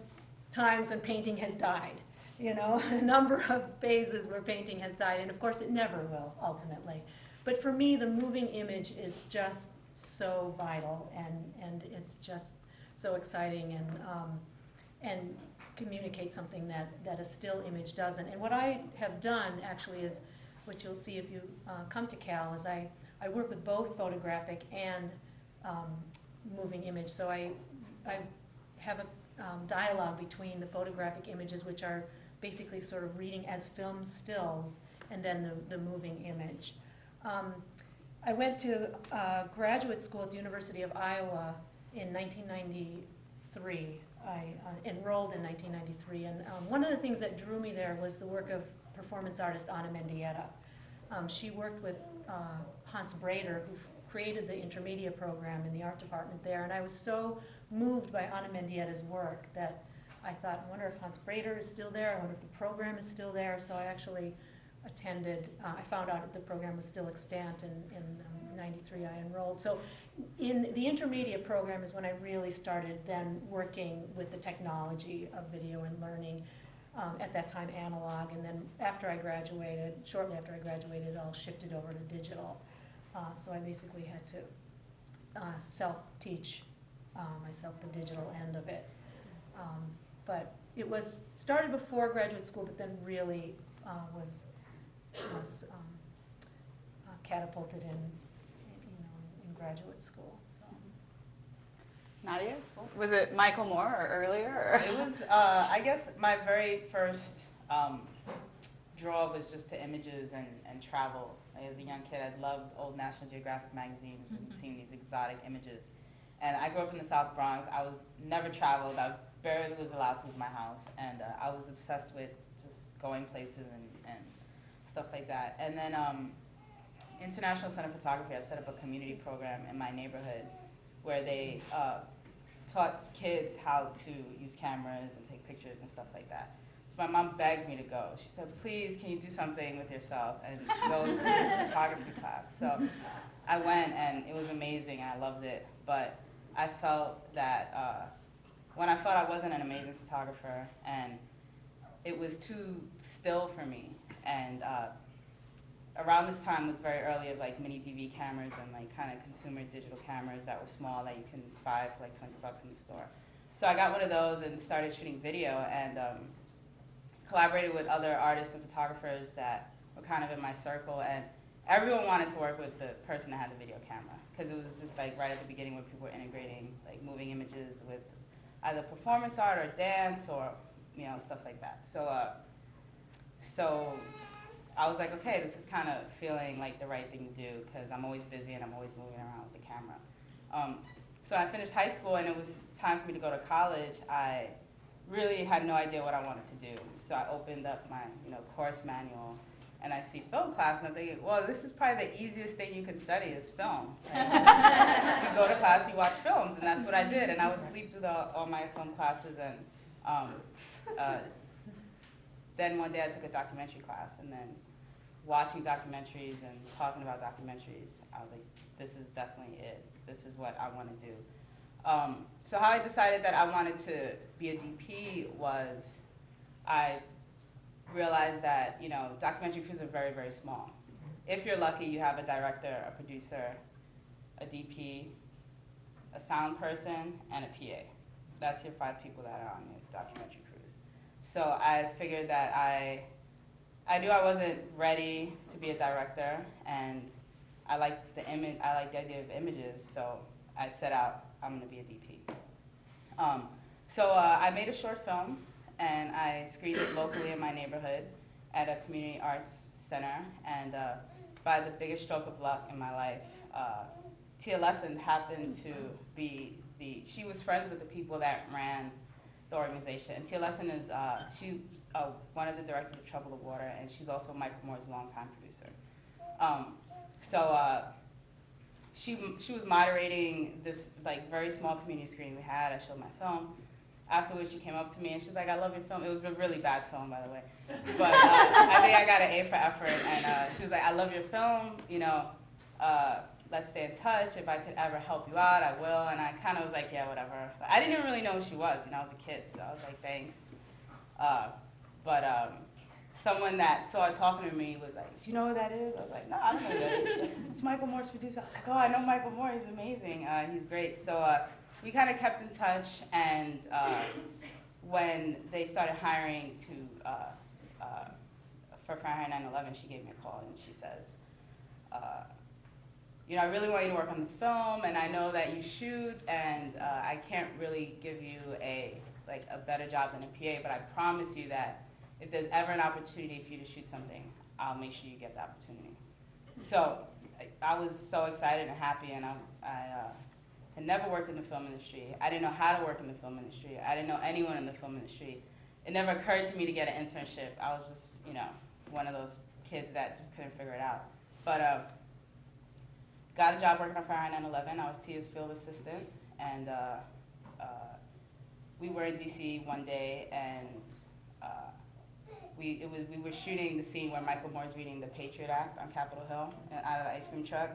times when painting has died, a number of phases where painting has died, and of course it never will ultimately. But for me, the moving image is just so vital, and it's just so exciting, and communicates something that a still image doesn't. And what I have done actually is, what you'll see if you come to Cal, is I work with both photographic and moving image. So I have a dialogue between the photographic images, which are basically sort of reading as film stills, and then the moving image. I went to graduate school at the University of Iowa in 1993. I enrolled in 1993, and one of the things that drew me there was the work of performance artist Ana Mendieta. She worked with Hans Brader, who created the intermedia program in the art department there, and I was so moved by Ana Mendieta's work that I thought, I wonder if Hans Brader is still there, I wonder if the program is still there. So I actually attended. I found out the program was still extant, and in '93 I enrolled. So in the intermediate program is when I really started then working with the technology of video and learning. At that time analog, and then after I graduated, shortly after I graduated, it all shifted over to digital. So I basically had to self-teach myself the digital end of it. But it was started before graduate school, but then really was catapulted in graduate school. So. Nadia, was it Michael Moore or earlier? Or? It was, I guess, my very first draw was just to images and travel. As a young kid, I loved old National Geographic magazines and seeing these exotic images. And I grew up in the South Bronx. I was never traveled. I barely was allowed to leave my house. And I was obsessed with just going places and stuff like that. And then International Center for Photography, I set up a community program in my neighborhood where they taught kids how to use cameras and take pictures and stuff like that. So my mom begged me to go. She said, please, can you do something with yourself and go to this photography class? So I went, and it was amazing, and I loved it. But I felt that when I felt I wasn't an amazing photographer, and it was too still for me. And around this time was very early of like mini DV cameras and like kind of consumer digital cameras that were small that you can buy for like 20 bucks in the store. So I got one of those and started shooting video, and collaborated with other artists and photographers that were kind of in my circle, and everyone wanted to work with the person that had the video camera, because it was just like right at the beginning when people were integrating like moving images with either performance art or dance or stuff like that. So I was like, okay, this is kind of feeling like the right thing to do, because I'm always busy and I'm always moving around with the camera. So I finished high school, and it was time for me to go to college. I really had no idea what I wanted to do. So I opened up my course manual, and I see film class, and I'm thinking, well, this is probably the easiest thing you can study is film. Right? You go to class, you watch films, and that's what I did. And I would sleep through all my film classes, and then one day I took a documentary class, and then watching documentaries and talking about documentaries, I was like, this is definitely it. This is what I want to do. So how I decided that I wanted to be a DP was I realized that documentary crews are very, very small. If you're lucky, you have a director, a producer, a DP, a sound person, and a PA. That's your 5 people that are on your documentary crews. So I figured that I knew I wasn't ready to be a director, and I liked the idea of images, so I set out, I'm gonna be a DP. So I made a short film, and I screened it locally in my neighborhood at a community arts center, and by the biggest stroke of luck in my life, Tia Lesson happened to be she was friends with the people that ran the organization. And Tia Lesson is, she's one of the directors of Trouble the Water, and she's also Michael Moore's longtime producer. She was moderating this like very small community screening we had. I showed my film. Afterwards, she came up to me and she was like, I love your film. It was a really bad film, by the way. But I think I got an A for effort. And she was like, I love your film. Let's stay in touch. If I could ever help you out, I will. And I kind of was like, yeah, whatever. But I didn't even really know who she was. I was a kid, so I was like, thanks. Someone that saw it talking to me was like, do you know who that is? I was like, no, I don't know who that is. It's Michael Moore's producer. I was like, oh, I know Michael Moore. He's amazing. He's great. So we kind of kept in touch, and when they started hiring for Fahrenheit 9/11, she gave me a call, and she says, I really want you to work on this film, and I know that you shoot, and I can't really give you a better job than a PA, but I promise you that if there's ever an opportunity for you to shoot something, I'll make sure you get the opportunity. So I was so excited and happy, and I had never worked in the film industry. I didn't know how to work in the film industry. I didn't know anyone in the film industry. It never occurred to me to get an internship. I was just, one of those kids that just couldn't figure it out. But got a job working on Fahrenheit 9/11. I was Tia's field assistant, and we were in DC one day, and we were shooting the scene where Michael Moore's reading the Patriot Act on Capitol Hill out of the ice cream truck,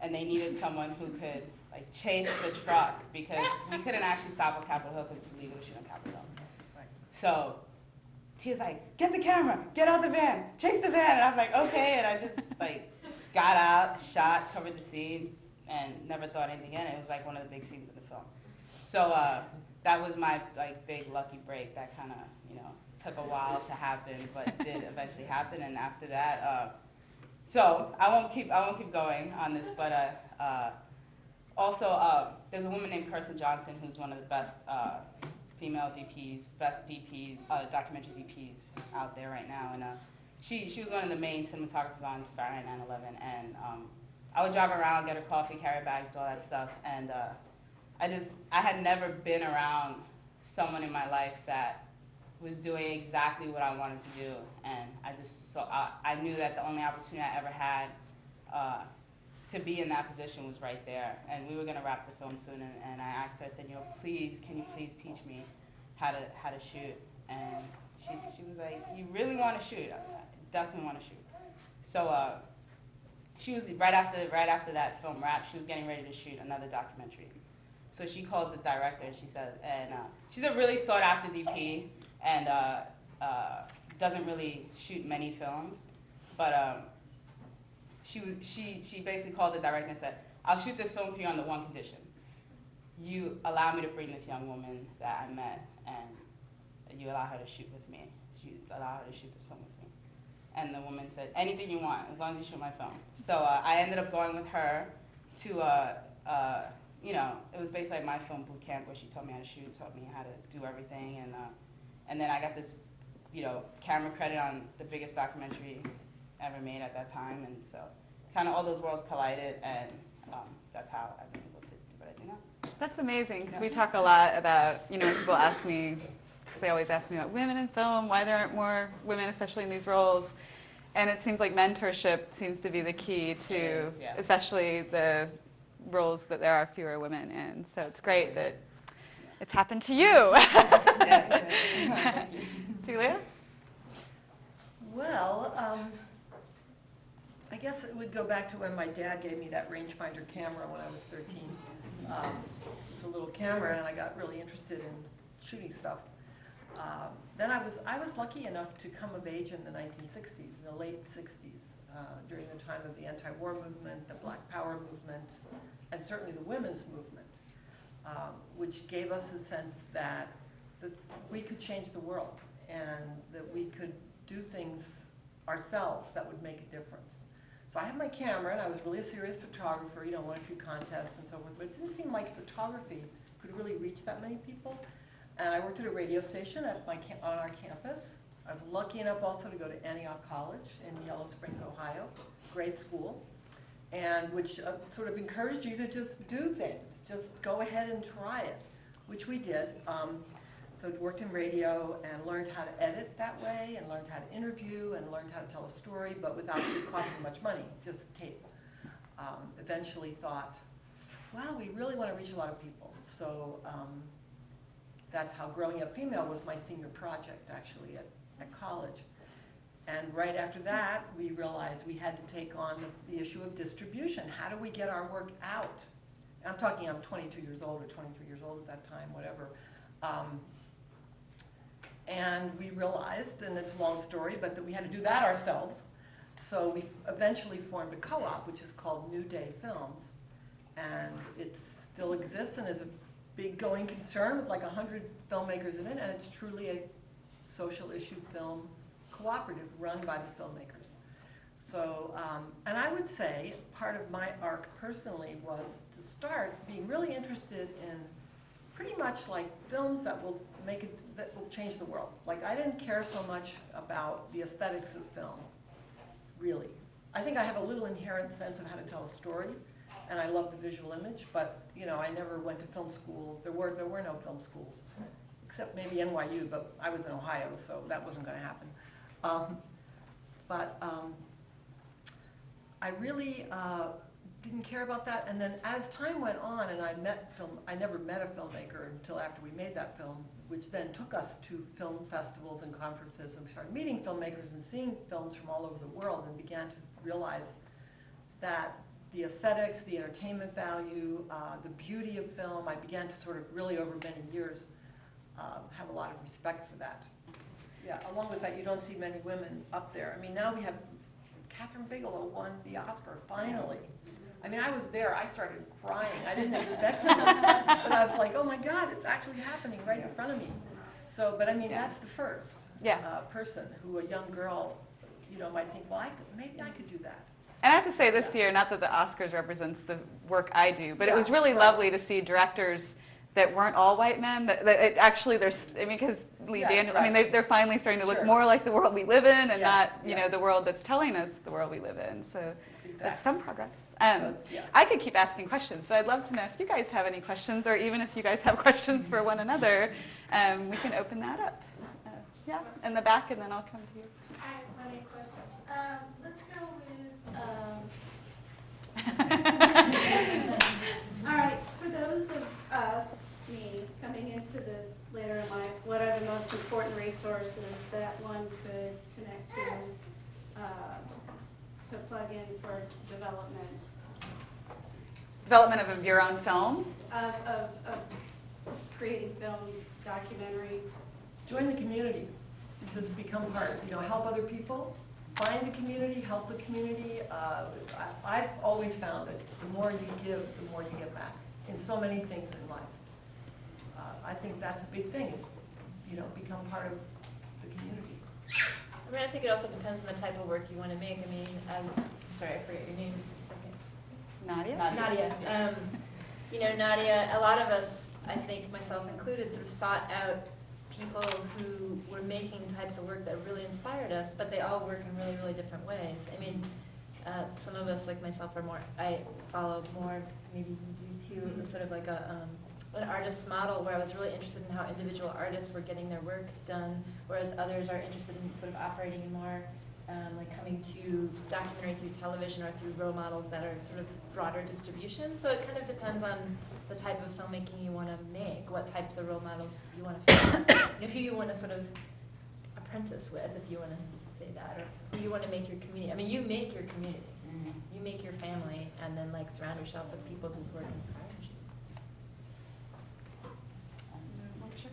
and they needed someone who could like chase the truck because we couldn't actually stop on Capitol Hill because it's illegal to shoot on Capitol Hill. So Tia's like, get the camera, get out the van, chase the van, and I was like, okay, and I just like got out, shot, covered the scene, and never thought anything again. It was like one of the big scenes in the film. So that was my like big lucky break. That kind of took a while to happen, but did eventually happen. And after that, so I won't keep going on this, but also there's a woman named Kirsten Johnson who's one of the best female DPs, documentary DPs out there right now, and she was one of the main cinematographers on Fahrenheit 9/11, and I would drive around, get her coffee, carry bags, do all that stuff, and I had never been around someone in my life that was doing exactly what I wanted to do, and I knew that the only opportunity I ever had to be in that position was right there, and we were going to wrap the film soon, and I asked her, I said, please, can you please teach me how to shoot? And she was like, you really want to shoot? I definitely want to shoot. So she was right after that film wrapped, she was getting ready to shoot another documentary. So she called the director, and she said, and she's a really sought after DP, and doesn't really shoot many films, but she basically called the director and said, I'll shoot this film for you on the one condition. You allow me to bring this young woman that I met, and you allow her to shoot with me. You allow her to shoot this film with me. And the woman said, anything you want, as long as you shoot my film. So I ended up going with her to, it was basically like my film boot camp where she taught me how to shoot, taught me how to do everything, and then I got this, camera credit on the biggest documentary ever made at that time, and so kind of all those worlds collided, and that's how I've been able to do what I do now. That's amazing, because we talk a lot about, people ask me, because they always ask me about women in film, why there aren't more women, especially in these roles, and it seems like mentorship seems to be the key to, especially the roles that there are fewer women in, so it's great that it's happened to you. Julia? Well, I guess it would go back to when my dad gave me that rangefinder camera when I was 13. It's a little camera, and I got really interested in shooting stuff. Then I was lucky enough to come of age in the 1960s, in the late 60s, during the time of the anti-war movement, the Black Power movement, and certainly the women's movement, which gave us a sense that we could change the world and that we could do things ourselves that would make a difference. So I had my camera, and I was really a serious photographer, won a few contests and so forth, but it didn't seem like photography could really reach that many people. And I worked at a radio station on our campus. I was lucky enough also to go to Antioch College in Yellow Springs, Ohio, great school, and which sort of encouraged you to just do things, just go ahead and try it, which we did. So I worked in radio and learned how to edit that way, and learned how to interview, and learned how to tell a story, but without it costing much money, just tape. Eventually thought, well, we really want to reach a lot of people. So that's how Growing Up Female was my senior project, actually, at college. And right after that, we realized we had to take on the issue of distribution. How do we get our work out? I'm 22 years old or 23 years old at that time, whatever. And we realized, and it's a long story, but that we had to do that ourselves. So we eventually formed a co-op, which is called New Day Films. And it still exists and is a big going concern with like 100 filmmakers in it. And it's truly a social issue film cooperative run by the filmmakers. So, and I would say part of my arc personally was to start being really interested in pretty much like films that will that will change the world. Like I didn't care so much about the aesthetics of film, really. I think I have a little inherent sense of how to tell a story, and I love the visual image, but I never went to film school. There were no film schools, except maybe NYU, but I was in Ohio, so that wasn't going to happen. I really didn't care about that. And then as time went on, and I never met a filmmaker until after we made that film, which then took us to film festivals and conferences, and we started meeting filmmakers and seeing films from all over the world, and began to realize that the aesthetics, the entertainment value, the beauty of film, I began to sort of really over many years have a lot of respect for that. Yeah, along with that, you don't see many women up there. I mean, now we have Catherine Bigelow won the Oscar, finally. I mean, I was there, I started crying. I didn't expect it, but I was like, oh my God, it's actually happening right in front of me. So, but I mean, that's the first person who a young girl, you know, might think, well, maybe I could do that. And I have to say this year, not that the Oscars represents the work I do, but it was really lovely to see directors that weren't all white men. That it actually, there's, I mean, because Lee Daniels, I mean, they're finally starting to look more like the world we live in, and not, you know, the world that's telling us the world we live in. So that's some progress. I could keep asking questions, but I'd love to know if you guys have any questions, or even if you guys have questions for one another, we can open that up. Yeah, in the back, and then I'll come to you. I have plenty of questions. Let's go with, all right, for those of us, me, coming into this later in life, what are the most important resources that one could connect to plug in for development? Development of your own film? Of creating films, documentaries. Join the community. Just become part, you know, help other people. Find the community, help the community. I've always found that the more you give, the more you get back in so many things in life. I think that's a big thing, is, you know, become part of the community. I mean, I think it also depends on the type of work you want to make. I mean, sorry, I forget your name for a second. Nadia? Nadia. You know, Nadia, a lot of us, I think myself included, sort of sought out people who were making types of work that really inspired us, but they all work in really, really different ways. I mean, some of us, like myself, are more, I follow more, maybe you do too, sort of like an artist model, where I was really interested in how individual artists were getting their work done, whereas others are interested in sort of operating in more, like coming to documentary through television or through role models that are sort of broader distribution. So it kind of depends on the type of filmmaking you want to make, what types of role models you want to film, you know, who you want to sort of apprentice with, if you want to say that, or who you want to make your community. I mean, you make your community, you make your family, and then like surround yourself with people whose work inspires you.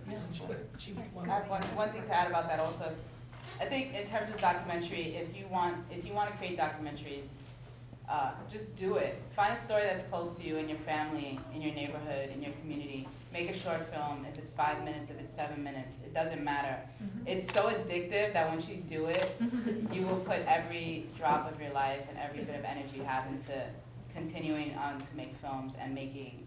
I have one thing to add about that also. I think in terms of documentary, if you want to create documentaries, just do it. Find a story that's close to you and your family, in your neighborhood, in your community. Make a short film. If it's 5 minutes, if it's 7 minutes, it doesn't matter. It's so addictive that once you do it, you will put every drop of your life and every bit of energy you have into continuing on to make films and making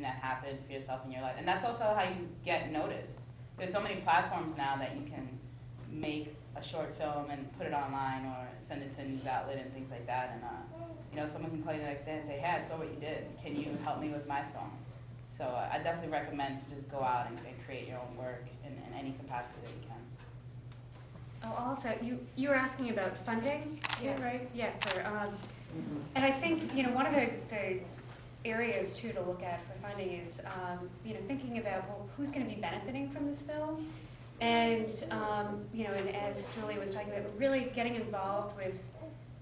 that happen for yourself in your life. And that's also how you get noticed. There's so many platforms now that you can make a short film and put it online, or send it to a news outlet and things like that. And you know, someone can call you the next day and say, hey, I saw what you did. Can you help me with my film? So I definitely recommend to just go out and create your own work in any capacity that you can. Oh, also, you were asking about funding, right? Yeah, and I think, you know, one of the areas too to look at for funding is, you know, thinking about, well, who's going to be benefiting from this film? And, you know, and as Julie was talking about, really getting involved with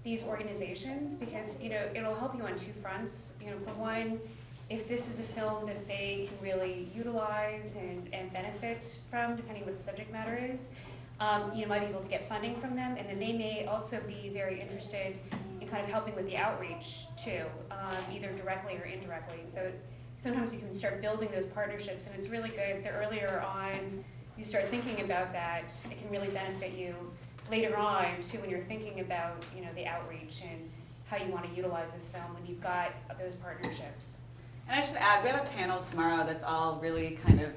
these organizations, because, you know, it'll help you on two fronts. You know, for one, if this is a film that they can really utilize and benefit from, depending what the subject matter is, you might be able to get funding from them, and then they may also be very interested in kind of helping with the outreach too, either directly or indirectly. So sometimes you can start building those partnerships, and it's really good the earlier on you start thinking about that, it can really benefit you later on too, when you're thinking about, you know, the outreach and how you want to utilize this film when you've got those partnerships. And I should add, we have a panel tomorrow that's all really kind of,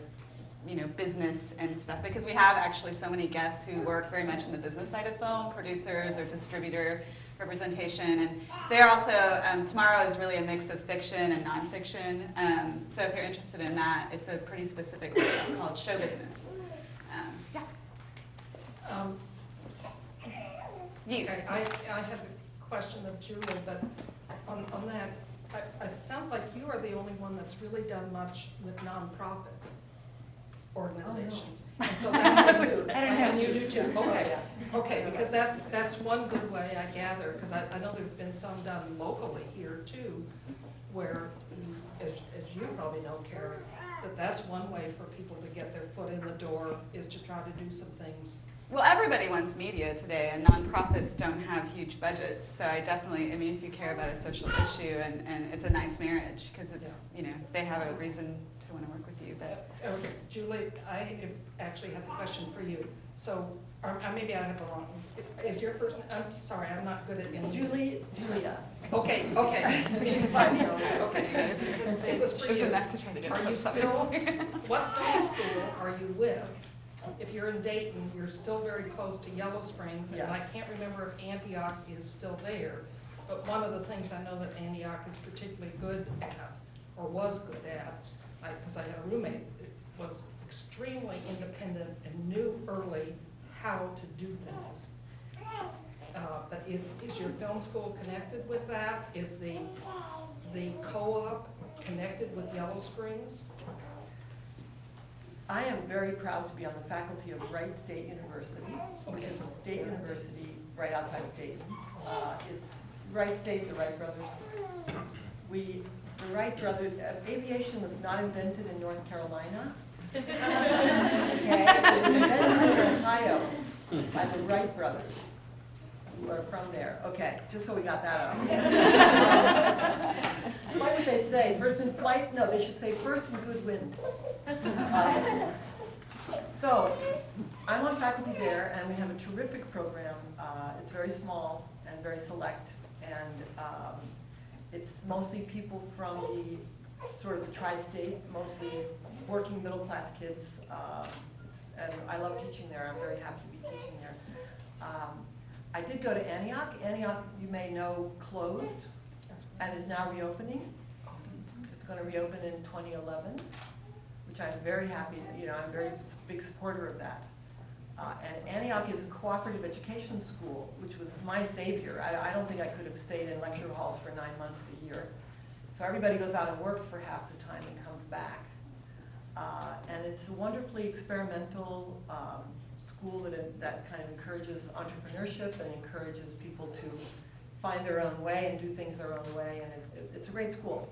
you know, business and stuff, because we have actually so many guests who work very much in the business side of film, producers or distributor representation, and they're also, tomorrow is really a mix of fiction and nonfiction, so if you're interested in that, it's a pretty specific workshop called Show Business. I have a question of Julia, but On that, it sounds like you are the only one that's really done much with nonprofit organizations. And so that is, and you do too, okay. Okay, because that's one good way, I gather, because I know there's been some done locally here too, where, as you probably know, Carrie, that's one way for people to get their foot in the door, is to try to do some things. Well, everybody wants media today, and nonprofits don't have huge budgets. So I definitely, I mean, if you care about a social issue, and it's a nice marriage, because it's, you know, they have a reason to want to work with you. But Okay, Julie, I actually have a question for you. So, or maybe I have the wrong, is your first, I'm sorry, I'm not good at names. Julia. Okay. We should find you. Okay. It was for you. enough to try to get Are you still, what film school are you with? If you're in Dayton, you're still very close to Yellow Springs, and I can't remember if Antioch is still there. But one of the things I know that Antioch is particularly good at, or was good at, because I had a roommate that was extremely independent and knew early how to do things. But is your film school connected with that? Is the co-op connected with Yellow Springs? I am very proud to be on the faculty of Wright State University, which is a state university right outside of Dayton. It's Wright State, the Wright brothers. The Wright brothers, aviation was not invented in North Carolina. Okay, it was invented in Ohio by the Wright brothers, who are from there. Okay, just so we got that out. So what would they say? First in flight? No, they should say first in good wind. So I'm on faculty there, and we have a terrific program. It's very small and very select, and it's mostly people from the sort of the tri-state, mostly working middle-class kids. And I love teaching there. I'm very happy to be teaching there. I did go to Antioch. Antioch, you may know, closed and is now reopening. It's going to reopen in 2011, which I'm very happy, I'm a very big supporter of that. And Antioch is a cooperative education school, which was my savior. I don't think I could have stayed in lecture halls for 9 months of the year. So everybody goes out and works for half the time and comes back. And it's a wonderfully experimental school that kind of encourages entrepreneurship and encourages people to find their own way and do things their own way, and it's a great school.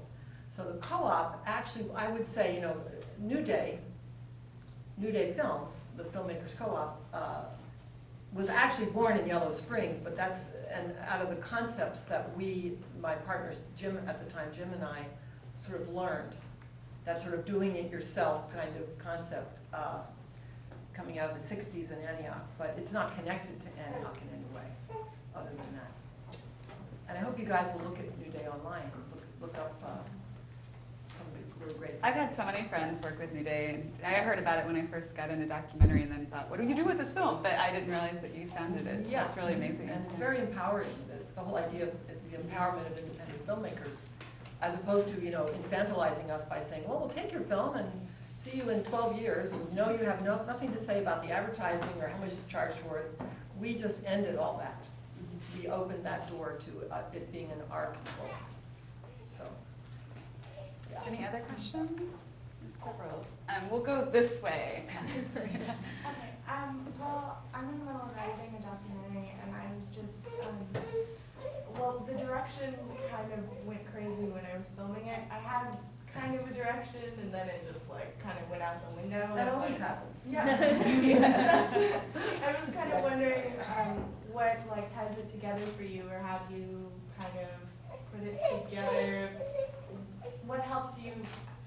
So the co-op, actually, I would say, New Day Films, the Filmmakers Co-op, was actually born in Yellow Springs, but and out of the concepts that my partners, Jim at the time, Jim and I, sort of learned, that sort of doing it yourself kind of concept coming out of the 60s in Antioch, but it's not connected to Antioch in any way, other than that. And I hope you guys will look at New Day online, look up some of the really great. I've had so many friends work with New Day, and I heard about it when I first got into documentary, and then thought, what do you do with this film? But I didn't realize that you founded it. Yeah, it's really amazing. And it's very empowering. It's the whole idea of the empowerment of independent filmmakers, as opposed to infantilizing us by saying, well, we'll take your film and see you in 12 years, and you have nothing to say about the advertising or how much to charge for it. We just ended all that. We opened that door to it being in our control. So, yeah. Any other questions? There's several. We'll go this way. Okay. Well, I'm in the middle of writing a documentary, and I was just, well, the direction kind of went crazy when I was filming it. I had kind of a direction, and then it just kind of went out the window. That always happens. Yeah. I was kind of wondering what ties it together for you, or how do you kind of put it together? What helps you?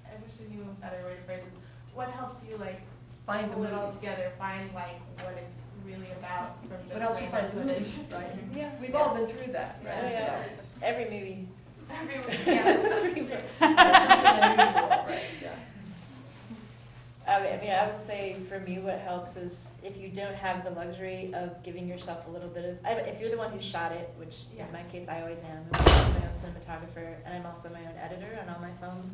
I wish I knew a better way to phrase it. What helps you find pull it all together? Find what it's really about from just what helps you find the movie, right? Yeah, we've all been through that, right? Oh, yeah. So. Every movie. Every movie, yeah. I mean, I would say for me what helps is if you don't have the luxury of giving yourself a little bit of, if you're the one who shot it, which in my case I always am, I'm my own cinematographer, and I'm also my own editor on all my films.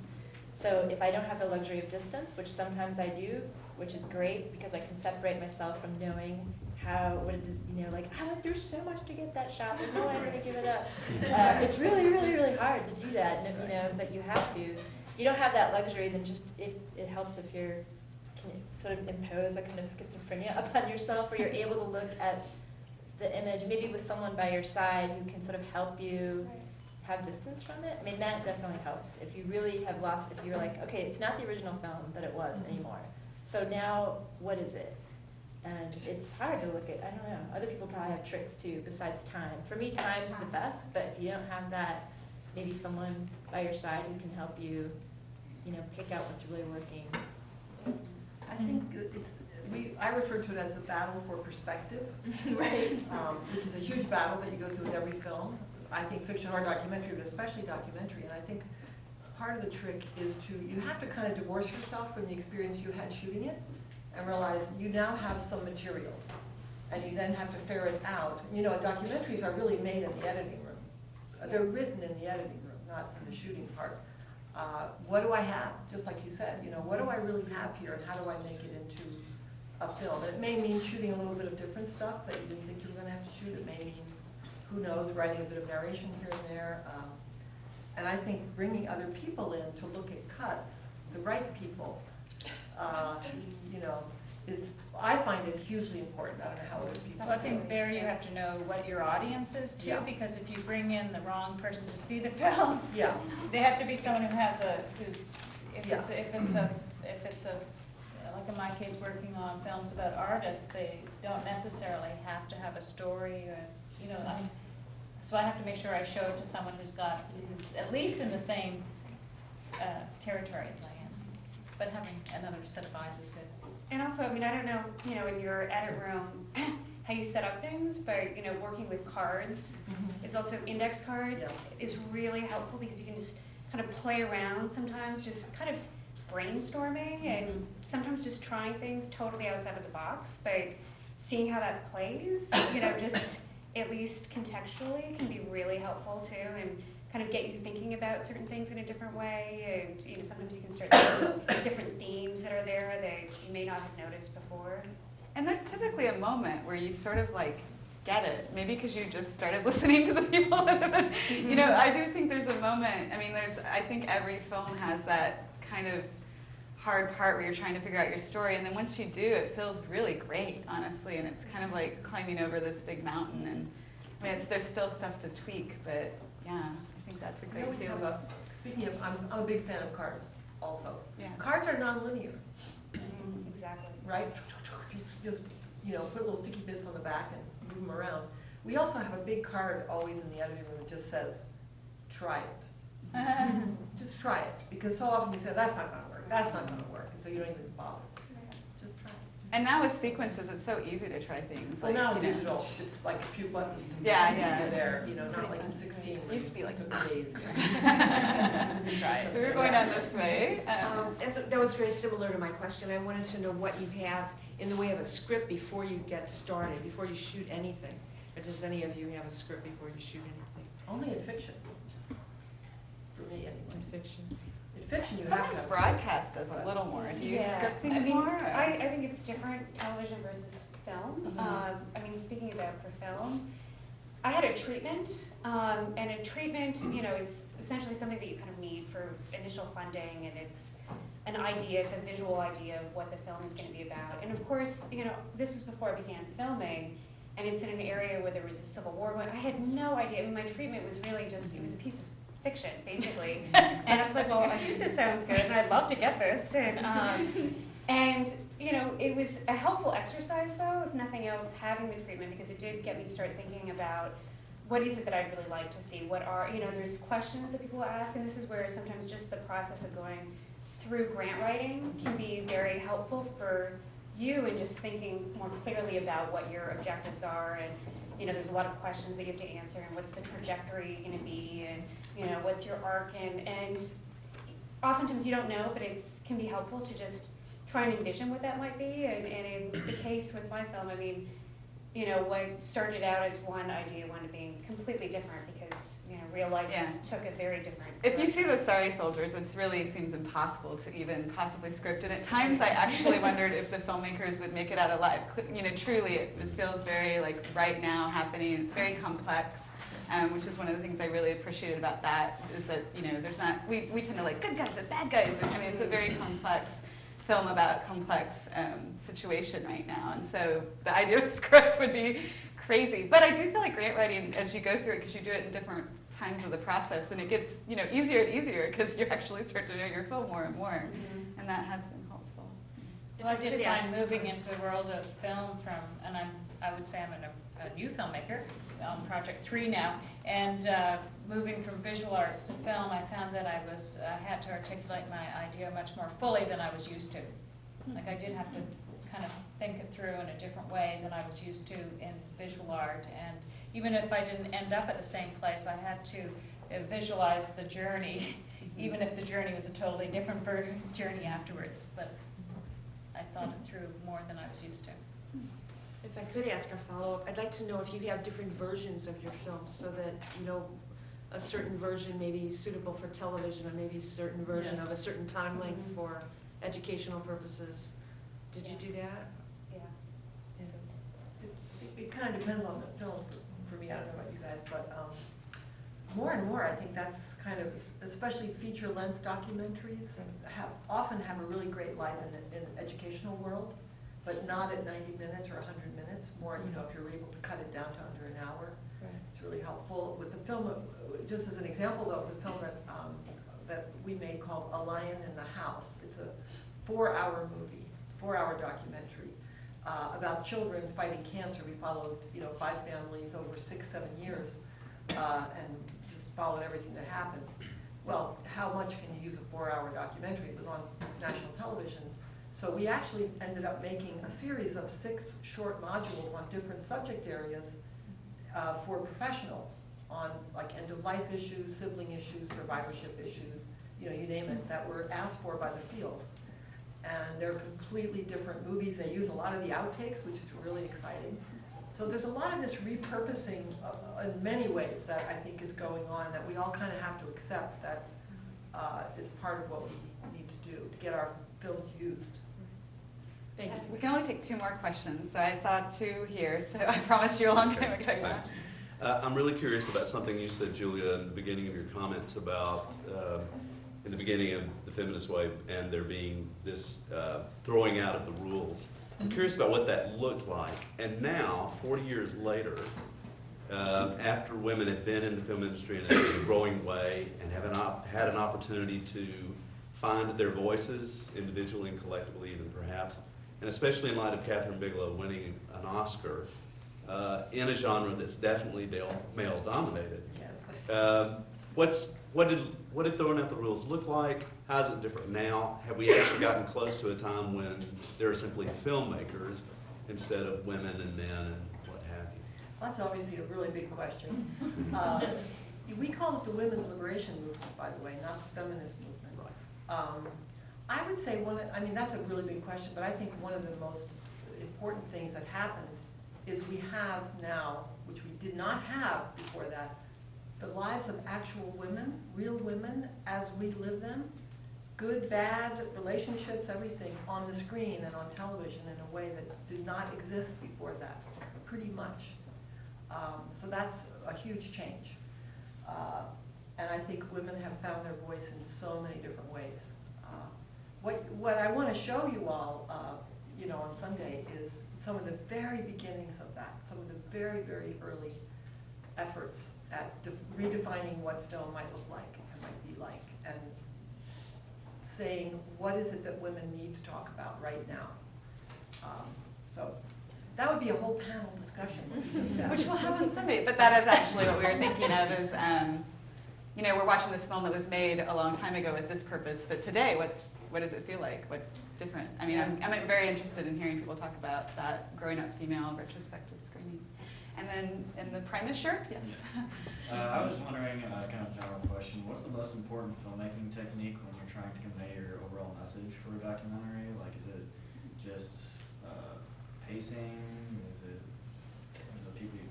So if I don't have the luxury of distance, which sometimes I do, which is great because I can separate myself from knowing what it is, like, I went through so much to get that shot, there's no way I'm gonna give it up. It's really, really, really hard to do that, and but you have to. If you don't have that luxury, then just, if it helps if you're, can sort of impose a kind of schizophrenia upon yourself, where you're able to look at the image, maybe with someone by your side who can sort of help you have distance from it. I mean, that definitely helps. If you really have lost, if you're like, okay, it's not the original film that it was anymore. So now, what is it? And it's hard to look at, I don't know, other people probably have tricks too, besides time. For me, time's the best, but if you don't have that, maybe someone by your side who can help you, pick out what's really working. I think I refer to it as the battle for perspective, Right. Which is a huge battle that you go through with every film. I think fiction or documentary, but especially documentary. And I think part of the trick is you have to kind of divorce yourself from the experience you had shooting it and realize you now have some material. And you then have to ferret out. Documentaries are really made in the editing room. They're written in the editing room, not in the shooting part. What do I have? Just like you said, what do I really have here, and how do I make it into a film? It may mean shooting a little bit of different stuff that you didn't think you were going to have to shoot. It may mean, who knows, writing a bit of narration here and there. And I think bringing other people in to look at cuts, the right people, I find it hugely important. I don't know how other people. Well, I think there you have to know what your audience is too, because if you bring in the wrong person to see the film, they have to be someone who has if it's a like in my case, working on films about artists, they don't necessarily have to have a story, or so I have to make sure I show it to someone who's at least in the same territory as I am, but having another set of eyes is good. And also, I mean, I don't know, in your edit room, how you set up things, but, working with cards is also index cards is really helpful, because you can just kind of play around sometimes, just kind of brainstorming and sometimes just trying things totally outside of the box, but seeing how that plays, just at least contextually can be really helpful too, and kind of get you thinking about certain things in a different way, and sometimes you can start seeing different themes that are there that you may not have noticed before. And there's typically a moment where you sort of like get it, maybe because you just started listening to the people that have been, I do think there's a moment, I think every film has that kind of hard part where you're trying to figure out your story, and then once you do, it feels really great, honestly, and it's kind of like climbing over this big mountain, and there's still stuff to tweak, but yeah, I think that's a great feeling. Speaking of, I'm a big fan of cards also. Yeah. Cards are non-linear. Exactly. Right? You just put little sticky bits on the back and move them around. We also have a big card always in the editing room that just says, try it. Just try it. Because so often we say, that's not going to work, that's not going to work, and so you don't even bother. Just try it. And now with sequences, it's so easy to try things. Well, now digital, it's like a few buttons to yeah, there, not like in 16. It used to be like days. So we're going down this way. That was very similar to my question. I wanted to know what you have in the way of a script before you get started, before you shoot anything. Or does any of you have a script before you shoot anything? Only in fiction. For me, anyway. In fiction. In fiction, you sometimes have to broadcast does a little more. Do you script things more? I think it's different, television versus film. Speaking about for film, I had a treatment, and a treatment, is essentially something that you kind of need for initial funding, and it's an idea, it's a visual idea of what the film is going to be about. And of course, this was before I began filming, and it's in an area where there was a Civil War going. I had no idea. My treatment was really just, it was a piece of fiction, basically. And I was like, well, I think this sounds good, and I'd love to get this. And it was a helpful exercise, though, if nothing else, having the treatment, because it did get me start thinking about what is it that I'd really like to see? What are, there's questions that people ask, and this is where sometimes just the process of going through grant writing can be very helpful for you in just thinking more clearly about what your objectives are, and there's a lot of questions that you have to answer, and what's the trajectory going to be, and what's your arc, and oftentimes you don't know, but it can be helpful to just try and envision what that might be. And in the case with my film, you know, what started out as one idea wound up being completely different because, you know, real life took a very different If you see direction. the Sorry Soldiers, it really seems impossible to even possibly script. And at times I actually wondered if the filmmakers would make it out alive. You know, truly, it feels very like right now happening. It's very complex, which is one of the things I really appreciated about that, is that, you know, there's not, we tend to like good guys and bad guys. And, I mean, it's a very complex film about a complex situation right now. And so the idea of a script would be crazy. But I do feel like grant writing, as you go through it, because you do it in different times of the process, and it gets, you know, easier and easier because you actually start to know your film more and more. And that has been helpful. Well, I did find moving into the world of film from, and I would say I'm a new filmmaker on Project 3 now, and moving from visual arts to film, I found that I had to articulate my idea much more fully than I was used to. Like I did have to kind of think it through in a different way than I was used to in visual art, and even if I didn't end up at the same place, I had to visualize the journey, even if the journey was a totally different journey afterwards. But I thought it through more than I was used to. If I could ask a follow-up, I'd like to know if you have different versions of your films so that, you know, a certain version may be suitable for television, or maybe a certain version of a certain time length for educational purposes. Did you do that? Yeah. It kind of depends on the film for me. I don't know about you guys, but more and more I think that's kind of, especially feature-length documentaries often have a really great life in the educational world, but not at 90 minutes or 100 minutes. More, you know, if you're able to cut it down to under an hour, it's really helpful. With the film, just as an example though, the film that we made called A Lion in the House. It's a 4-hour movie, 4-hour documentary about children fighting cancer. We followed, you know, 5 families over 6-7 years and just followed everything that happened. Well, how much can you use a 4-hour documentary? It was on national television. So we actually ended up making a series of 6 short modules on different subject areas for professionals on like end-of-life issues, sibling issues, survivorship issues, you know, you name it, that were asked for by the field. And they're completely different movies. They use a lot of the outtakes, which is really exciting. So there's a lot of this repurposing in many ways that I think is going on, that we all kind of have to accept that is part of what we need to do to get our films used. Thank you. We can only take 2 more questions. So I saw 2 here, so I promised you a long time ago. Thanks. I'm really curious about something you said, Julia, in the beginning of your comments about in the beginning of the feminist wave and there being this throwing out of the rules. I'm curious about what that looked like. And now, 40 years later, after women have been in the film industry in a growing way and have had an opportunity to find their voices, individually and collectively even perhaps, and especially in light of Catherine Bigelow winning an Oscar in a genre that's definitely male-dominated. Yes. What did throwing out the rules look like? How's it different now? Have we actually gotten close to a time when there are simply filmmakers instead of women and men and what have you? That's obviously a really big question. We call it the women's liberation movement, by the way, not the feminist movement. I would say that's a really big question, but I think one of the most important things that happened is we have now, which we did not have before that, the lives of actual women, real women, as we live them, good, bad, relationships, everything, on the screen and on television in a way that did not exist before that, pretty much. So that's a huge change. And I think women have found their voice in so many different ways. What I want to show you all, you know, on Sunday is some of the very beginnings of that, some of the very, very early efforts at redefining what film might look like and might be like, and saying what is it that women need to talk about right now. So that would be a whole panel discussion. Which we'll have on Sunday, but that is actually what we were thinking of is, you know, we're watching this film that was made a long time ago with this purpose, but today, what does it feel like? What's different? I mean, I'm very interested in hearing people talk about that growing up female retrospective screening. And then in the Primus shirt, yes. I was just wondering, kind of general question, what's the most important filmmaking technique when you're trying to convey your overall message for a documentary? Like, is it just pacing? Is it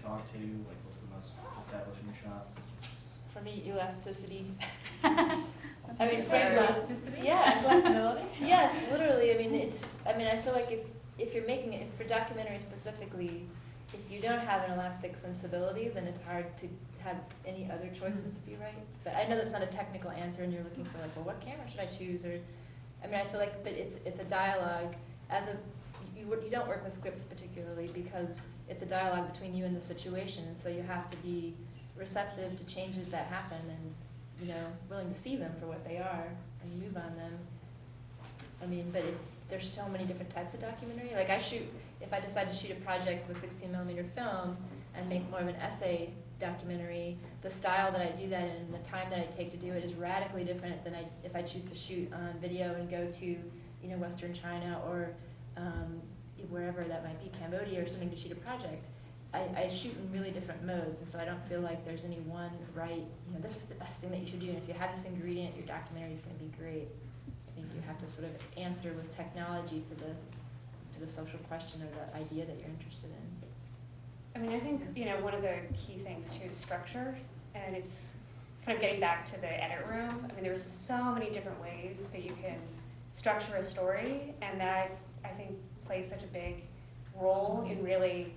talk to? Like, what's the most establishing shots? For me, elasticity. I mean, elasticity? Yeah, flexibility. Yes, literally. I mean, I feel like if you're making it for documentary specifically, if you don't have an elastic sensibility, then it's hard to have any other choices be right. But I know that's not a technical answer, and you're looking for like, well, what camera should I choose? Or, I mean, I feel like, but it's a dialogue. You don't work with scripts particularly because it's a dialogue between you and the situation, and so you have to be receptive to changes that happen, and willing to see them for what they are and move on them. I mean, but there's so many different types of documentary. Like if I decide to shoot a project with 16mm film and make more of an essay documentary, the style that I do that in and the time that I take to do it is radically different than if I choose to shoot on video and go to Western China or wherever that might be, Cambodia or something, to shoot a project. I shoot in really different modes, and so I don't feel like there's any one right, this is the best thing that you should do, and if you have this ingredient, your documentary is going to be great. I think you have to sort of answer with technology to the social question or the idea that you're interested in. I mean, I think, one of the key things too is structure, and it's kind of getting back to the edit room. I mean, there's so many different ways that you can structure a story, and that, I think, plays such a big role in really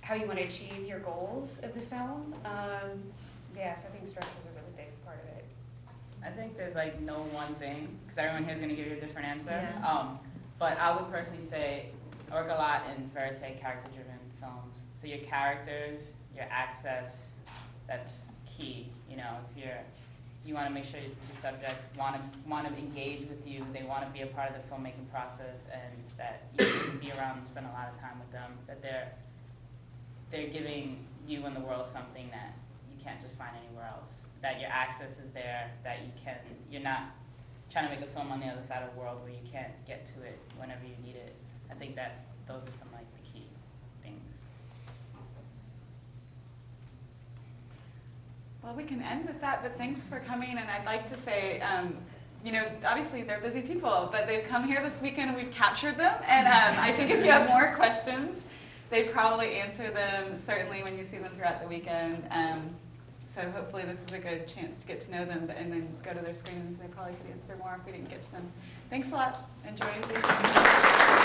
how you want to achieve your goals of the film. Yeah, so I think structure is a really big part of it. I think there's like no one thing, because everyone here is going to give you a different answer. Yeah. But I would personally say I work a lot in verite character-driven films. So your characters, your access, that's key. If you want to make sure your subjects want to engage with you, they want to be a part of the filmmaking process, and that you can be around and spend a lot of time with them, that they're giving you and the world something that you can't just find anywhere else. That your access is there, that you're not trying to make a film on the other side of the world where you can't get to it whenever you need it. I think that those are some like the key things. Well, we can end with that, but thanks for coming, and I'd like to say, obviously they're busy people, but they've come here this weekend and we've captured them, and I think if you have more questions, they'd probably answer them, certainly when you see them throughout the weekend. So hopefully this is a good chance to get to know them, and then go to their screenings, and they probably could answer more if we didn't get to them. Thanks a lot. Enjoy your weekend.